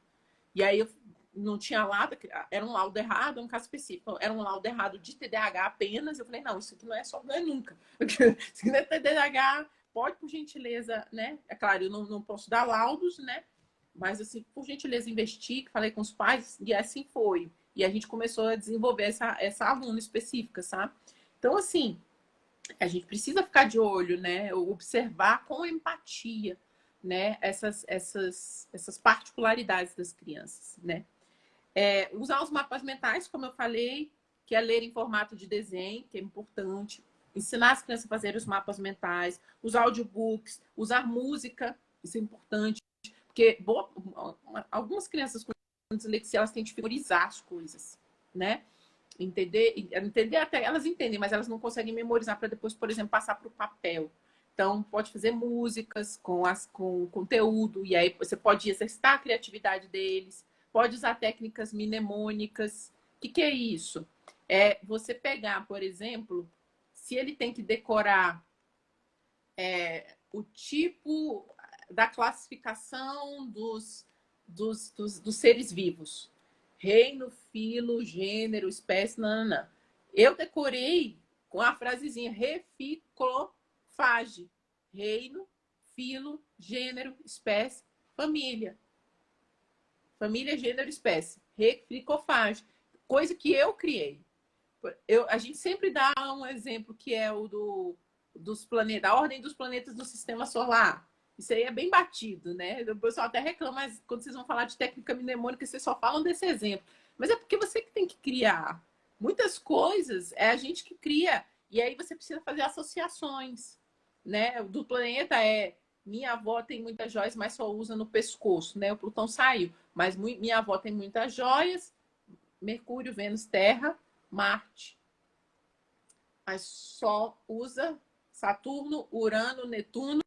E aí eu não tinha laudo, era um laudo errado, um caso específico, era um laudo errado de TDAH apenas. Eu falei, não, isso aqui não é nunca. Isso aqui não é TDAH, pode, por gentileza, né? É claro, eu não posso dar laudos, né? Mas, assim, por gentileza, investigue, falei com os pais, e assim foi. E a gente começou a desenvolver essa aluna específica, sabe? Então, assim, a gente precisa ficar de olho, né? Observar com empatia, né? Essas particularidades das crianças, né? Usar os mapas mentais, como eu falei, que é ler em formato de desenho, que é importante. Ensinar as crianças a fazer os mapas mentais, usar audiobooks, usar música, isso é importante. Porque algumas crianças com dislexia, elas têm dificuldade de memorizar as coisas, né? Entender até elas entendem, mas elas não conseguem memorizar para depois, por exemplo, passar para o papel. Então, pode fazer músicas com conteúdo, e aí você pode exercitar a criatividade deles, pode usar técnicas mnemônicas. O que é isso? É você pegar, por exemplo, se ele tem que decorar o tipo da classificação dos seres vivos. Reino, filo, gênero, espécie, nananã. Eu decorei com a frasezinha reficofage. Reino, filo, gênero, espécie, família. Família, gênero, espécie. Reficofage. Coisa que eu criei. A gente sempre dá um exemplo que é o dos planetas, a ordem dos planetas do sistema solar. Isso aí é bem batido, né? O pessoal até reclama, mas quando vocês vão falar de técnica mnemônica, vocês só falam desse exemplo. Mas é porque você que tem que criar. Muitas coisas é a gente que cria. E aí você precisa fazer associações, né? Do planeta minha avó tem muitas joias, mas só usa no pescoço, né? O Plutão saiu. Mas minha avó tem muitas joias, Mercúrio, Vênus, Terra, Marte. Mas só usa Saturno, Urano, Netuno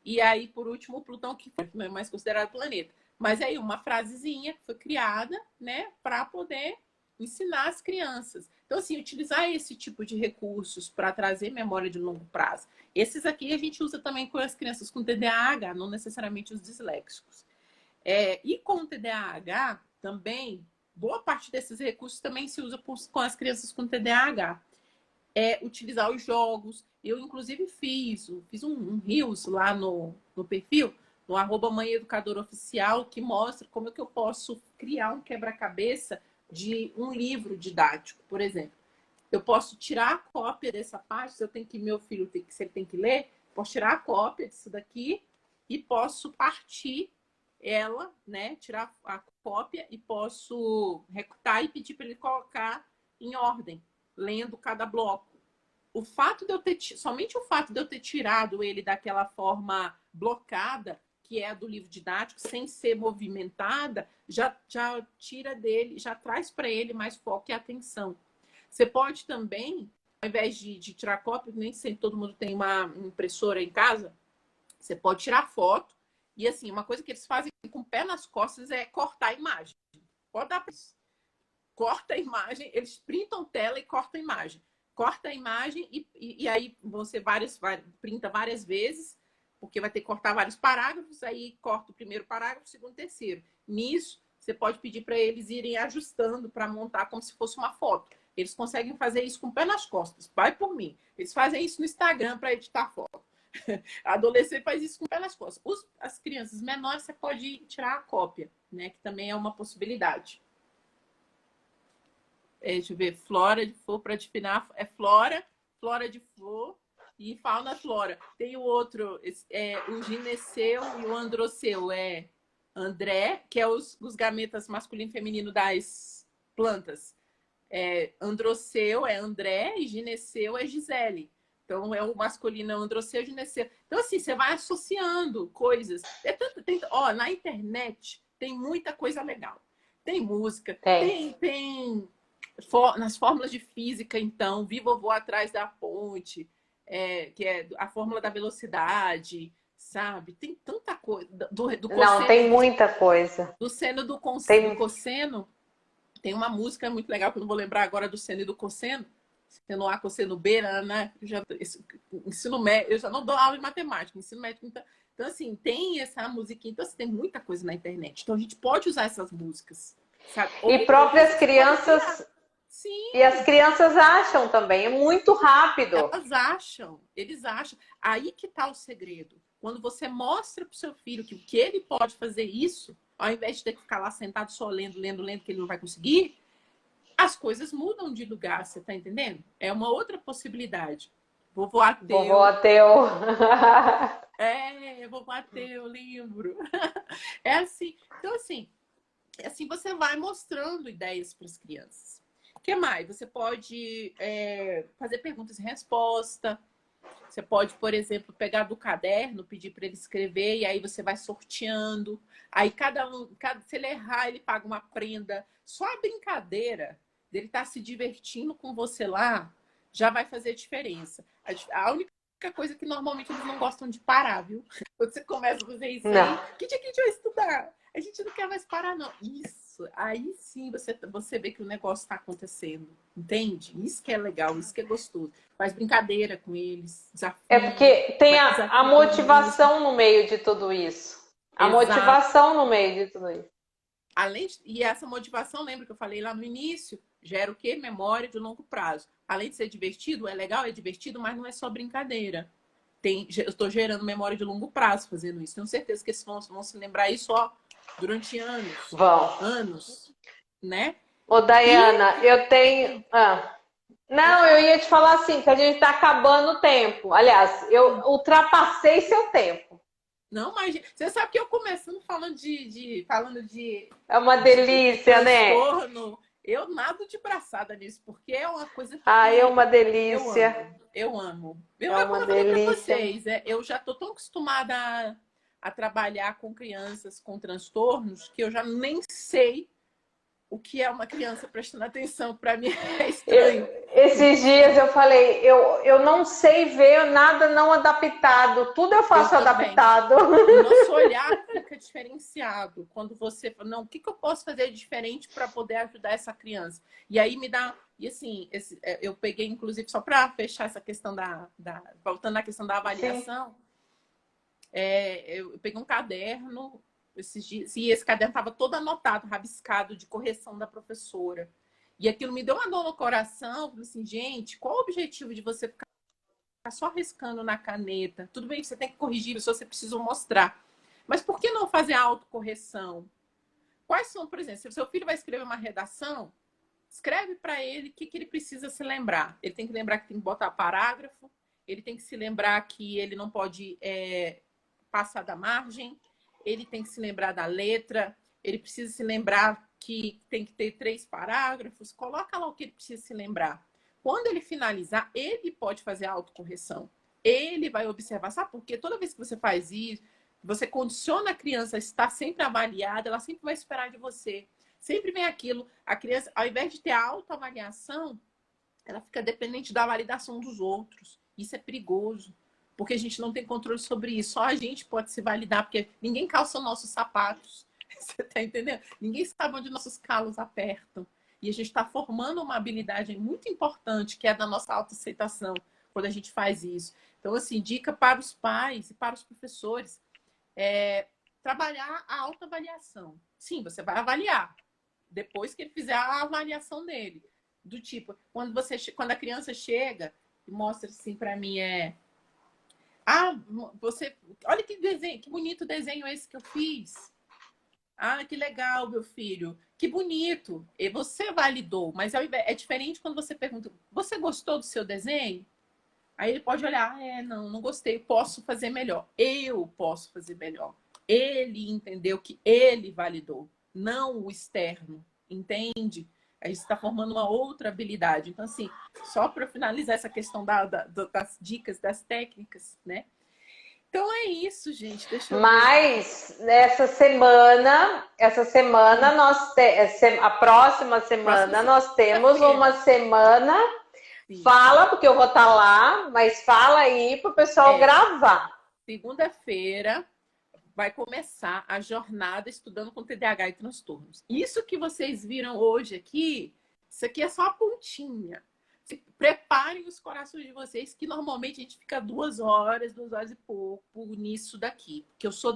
e aí, por último, Plutão, que não é mais considerado planeta. Mas aí uma frasezinha que foi criada, né, para poder ensinar as crianças. Então, assim, utilizar esse tipo de recursos para trazer memória de longo prazo. Esses aqui a gente usa também com as crianças com TDAH, não necessariamente os disléxicos. E com o TDAH também, boa parte desses recursos também se usa com as crianças com TDAH. Utilizar os jogos. Eu, inclusive, fiz um Reels lá no perfil, no @mãeeducadora_oficial, que mostra como é que eu posso criar um quebra-cabeça de um livro didático, por exemplo. Eu posso tirar a cópia dessa parte, se se ele tem que ler, posso tirar a cópia disso daqui e posso partir ela, né? Tirar a cópia e posso recortar e pedir para ele colocar em ordem, lendo cada bloco. Somente o fato de eu ter tirado ele daquela forma blocada, que é a do livro didático, sem ser movimentada, já tira dele, já traz para ele mais foco e atenção. Você pode também, ao invés de tirar cópia, nem sempre todo mundo tem uma impressora em casa, você pode tirar foto. E assim, uma coisa que eles fazem com o pé nas costas é cortar a imagem. Corta a imagem, eles printam tela e cortam a imagem. Corta a imagem e aí você printa várias vezes, porque vai ter que cortar vários parágrafos, aí corta o primeiro parágrafo, o segundo, o terceiro. Nisso, você pode pedir para eles irem ajustando para montar como se fosse uma foto. Eles conseguem fazer isso com o pé nas costas. Vai por mim. Eles fazem isso no Instagram para editar foto. A adolescente faz isso com o pé nas costas. As crianças menores, você pode tirar a cópia, né? Que também é uma possibilidade. Deixa eu ver. Flora de flor, para definir. Flora de flor e fauna flora. Tem o outro, o gineceu e o androceu. André, que é os gametas masculino e feminino das plantas. Androceu é André e gineceu é Gisele. Então, o masculino é androceu e gineceu. Então, assim, você vai associando coisas. Na internet tem muita coisa legal. Tem música, tem nas fórmulas de física, então, vi vovô atrás da ponte, que é a fórmula da velocidade, sabe? Tem tanta coisa. Do cosseno, não, tem muita coisa. Do seno do cosseno. Tem uma música muito legal, que eu não vou lembrar agora, do seno e do cosseno. Seno A, cosseno B, né? Ensino médio, eu já não dou aula de matemática, ensino médio. Então, assim, tem essa musiquinha. Então, assim, tem muita coisa na internet. Então, a gente pode usar essas músicas, sabe? E próprias crianças... Sim. E as crianças acham também, é muito rápido. Eles acham. Aí que tá o segredo. Quando você mostra pro seu filho que ele pode fazer isso, ao invés de ter que ficar lá sentado só lendo, que ele não vai conseguir, as coisas mudam de lugar, você tá entendendo? É uma outra possibilidade. Vovô ateu. Vovô ateu. Vovô ateu, lembro. É assim. Então, assim você vai mostrando ideias para as crianças. O que mais? Você pode fazer perguntas e resposta. Você pode, por exemplo, pegar do caderno, pedir para ele escrever, e aí você vai sorteando. Aí se ele errar, ele paga uma prenda. Só a brincadeira dele estar se divertindo com você lá já vai fazer diferença. A única coisa que normalmente eles não gostam de parar, viu? Quando você começa a fazer isso aí, que dia que a gente vai estudar? A gente não quer mais parar, não. Isso, aí sim você vê que o negócio está acontecendo, entende? Isso que é legal, isso que é gostoso. Faz brincadeira com eles, desafio. Porque tem a motivação no meio de tudo isso. A motivação no meio de tudo isso. E essa motivação, lembra que eu falei lá no início, gera o quê? Memória de longo prazo. Além de ser divertido, é legal, é divertido, mas não é só brincadeira. Eu estou gerando memória de longo prazo fazendo isso. Tenho certeza que eles vão se lembrar isso durante anos. Anos, né? Ô, Dayana, eu tenho... Não, eu ia te falar assim, que a gente está acabando o tempo. Aliás, eu ultrapassei seu tempo. Não, mas você sabe que eu começando falando de é uma delícia, né? Eu nado de braçada nisso, porque é uma coisa que é uma delícia. Eu amo. Uma delícia. Pra vocês, eu já tô tão acostumada a trabalhar com crianças com transtornos que eu já nem sei o que é uma criança prestando atenção, para mim é estranho. Esses dias eu falei, eu não sei ver nada não adaptado, tudo eu faço adaptado. O nosso olhar fica diferenciado quando você fala, não, o que eu posso fazer diferente para poder ajudar essa criança? E aí me dá, e assim, eu peguei, inclusive, só para fechar essa questão voltando à questão da avaliação, eu peguei um caderno esses dias, e esse caderno estava todo anotado, rabiscado de correção da professora. E aquilo me deu uma dor no coração. Falei assim, gente, qual o objetivo de você ficar só riscando na caneta? Tudo bem que você tem que corrigir, se você precisa mostrar. Mas por que não fazer a autocorreção? Quais são, por exemplo, se o seu filho vai escrever uma redação, escreve para ele o que ele precisa se lembrar. Ele tem que lembrar que tem que botar parágrafo, ele tem que se lembrar que ele não pode passar da margem, ele tem que se lembrar da letra, ele precisa se lembrar que tem que ter 3 parágrafos, coloca lá o que ele precisa se lembrar. Quando ele finalizar, ele pode fazer a autocorreção. Ele vai observar, sabe por quê? Toda vez que você faz isso, você condiciona a criança a estar sempre avaliada, ela sempre vai esperar de você. Sempre vem aquilo, a criança, ao invés de ter a autoavaliação, ela fica dependente da validação dos outros. Isso é perigoso, porque a gente não tem controle sobre isso. Só a gente pode se validar, porque ninguém calça nossos sapatos. Você tá entendendo? Ninguém sabe onde nossos calos apertam. E a gente está formando uma habilidade muito importante, que é a da nossa autoaceitação, quando a gente faz isso. Então, assim, dica para os pais e para os professores. Trabalhar a autoavaliação. Sim, você vai avaliar. Depois que ele fizer a avaliação dele. Do tipo, quando a criança chega e mostra assim para mim, olha que desenho, que bonito desenho esse que eu fiz. Ah, que legal, meu filho. Que bonito. E você validou, mas é diferente quando você pergunta, você gostou do seu desenho? Aí ele pode olhar, não gostei, posso fazer melhor. Eu posso fazer melhor. Ele entendeu que ele validou, não o externo, entende? A gente está formando uma outra habilidade. Então, assim, só para finalizar essa questão das dicas, das técnicas, né? Então é isso, gente. Deixa eu Mas essa semana a próxima semana nós temos uma semana. Sim. Fala, porque eu vou estar lá, mas fala aí para o pessoal gravar. Segunda-feira vai começar a jornada estudando com TDAH e transtornos. Isso que vocês viram hoje aqui, isso aqui é só a pontinha. Preparem os corações de vocês, que normalmente a gente fica 2 horas e pouco nisso daqui. Porque eu sou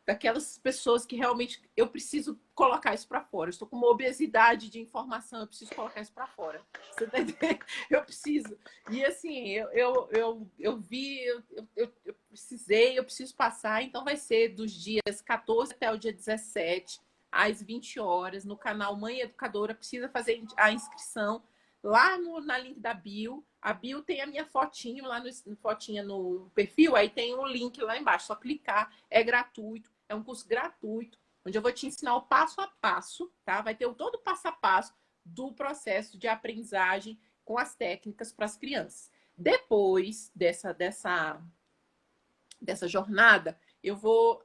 daquelas pessoas que realmente eu preciso colocar isso para fora. Eu estou com uma obesidade de informação, eu preciso colocar isso para fora. Você tá entendendo? Eu preciso. E assim, eu precisei, eu preciso passar. Então vai ser dos dias 14 até o dia 17, às 20 horas, no canal Mãe Educadora. Precisa fazer a inscrição lá na link da bio. A bio tem a minha fotinho lá fotinha no perfil, aí tem um link lá embaixo, só clicar, é gratuito, é um curso gratuito, onde eu vou te ensinar o passo a passo, tá? Vai ter todo o passo a passo do processo de aprendizagem com as técnicas para as crianças. Depois dessa jornada, eu vou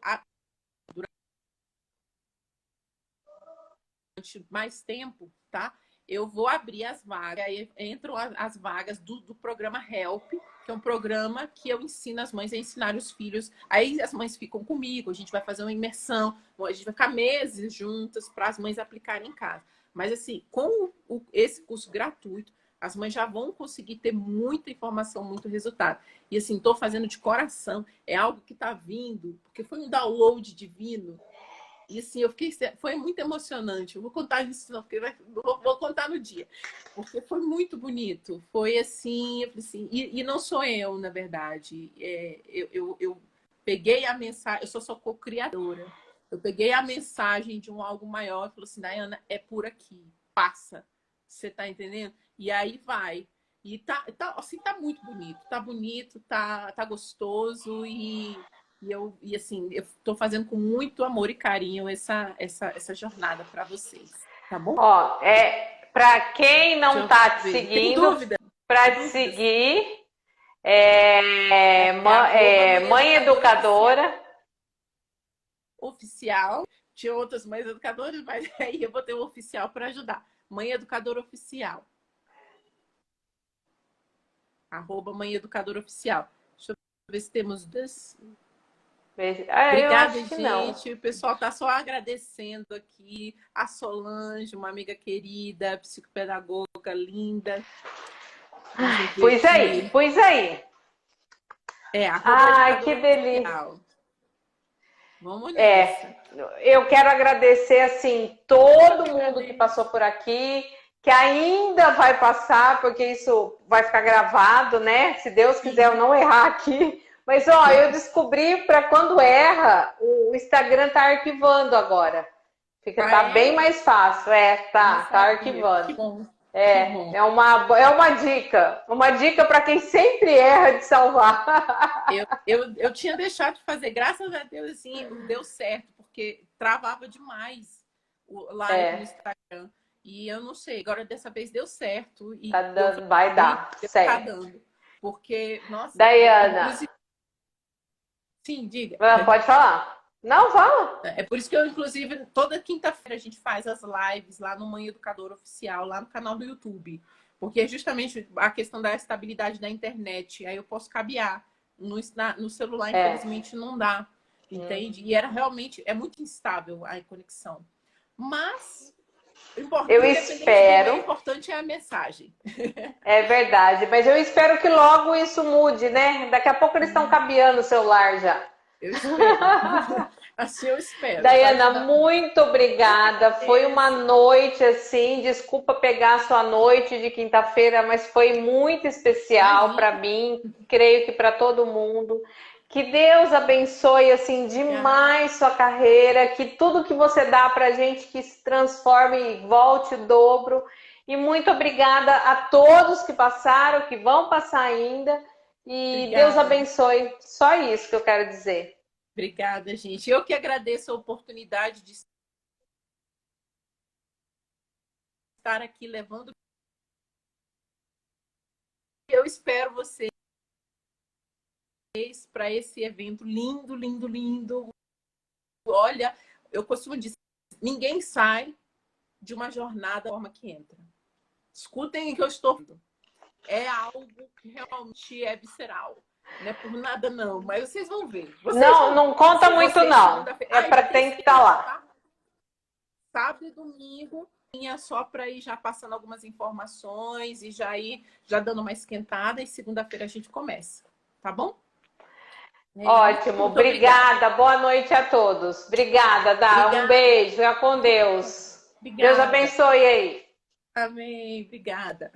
durante mais tempo, tá? Eu vou abrir as vagas, aí entram as vagas do programa Help, que é um programa que eu ensino as mães a ensinar os filhos. Aí as mães ficam comigo, a gente vai fazer uma imersão, a gente vai ficar meses juntas para as mães aplicarem em casa. Mas assim, com esse curso gratuito, as mães já vão conseguir ter muita informação, muito resultado. E assim, estou fazendo de coração, é algo que está vindo, porque foi um download divino. E assim, foi muito emocionante. Eu vou contar isso, não, porque vou contar no dia. Porque foi muito bonito. Foi assim, e não sou eu, na verdade. Eu peguei a mensagem, eu sou co-criadora. Eu peguei a mensagem de algo maior e falei assim, Dayana, é por aqui, passa. Você tá entendendo? E aí vai. E tá muito bonito, tá gostoso e assim, eu tô fazendo com muito amor e carinho essa jornada para vocês, tá bom? Ó, para quem não tá te seguindo, para te seguir, Mãe Educadora Oficial tinha outras mães educadoras, mas aí eu vou ter um oficial para ajudar. Mãe Educadora Oficial. @Mãe Educadora Oficial. Deixa eu ver se temos dois. Eu Obrigada, acho que não. gente. O pessoal está só agradecendo aqui. A Solange, uma amiga querida, psicopedagoga linda. Pois aí, pois aí. Ai, que delícia. Vamos nessa. Eu quero agradecer, assim, todo mundo que passou por aqui, que ainda vai passar, porque isso vai ficar gravado, né? Se Deus quiser eu não errar aqui. Mas, ó, eu descobri para quando erra, o Instagram tá arquivando agora. Tá bem mais fácil. Tá arquivando. Que bom. É uma dica. Uma dica para quem sempre erra de salvar. Eu tinha deixado de fazer, graças a Deus, assim, deu certo, porque travava demais o live no Instagram. E eu não sei, agora dessa vez deu certo. E vai dar, certo. Tá dando. Porque, nossa... Daiana... Sim, diga. Pode falar. Não, fala. É por isso que eu, inclusive, toda quinta-feira a gente faz as lives lá no Mãe Educadora Oficial, lá no canal do YouTube. Porque é justamente a questão da estabilidade da internet. Aí eu posso cabear. No celular, infelizmente, não dá. Entende? E era realmente... É muito instável a conexão. Mas... Eu espero. O importante é a mensagem. É verdade, mas eu espero que logo isso mude, né? Daqui a pouco eles estão cabeando o celular já. Eu espero. Assim eu espero. Daiana, muito obrigada. Foi uma noite assim, desculpa pegar a sua noite de quinta-feira, mas foi muito especial para mim, creio que para todo mundo. Que Deus abençoe assim demais sua carreira, que tudo que você dá pra gente que se transforme e volte o dobro. E muito obrigada a todos que passaram, que vão passar ainda. E obrigada. Deus abençoe. Só isso que eu quero dizer. Obrigada, gente. Eu que agradeço a oportunidade de estar aqui levando. Eu espero vocês para esse evento lindo, lindo, lindo. Olha, eu costumo dizer, ninguém sai de uma jornada da forma que entra. Escutem o que eu estou falando. É algo que realmente é visceral. Não é por nada, não. Mas vocês vão ver. Não conta muito, não. É para ter que estar lá. Sábado e domingo, só para ir já passando algumas informações e já dando uma esquentada. E segunda-feira a gente começa. Tá bom? Ótimo, obrigada. Boa noite a todos. Obrigada, Dá. Um beijo. Fica com Deus. Obrigada. Deus abençoe aí. Amém. Obrigada.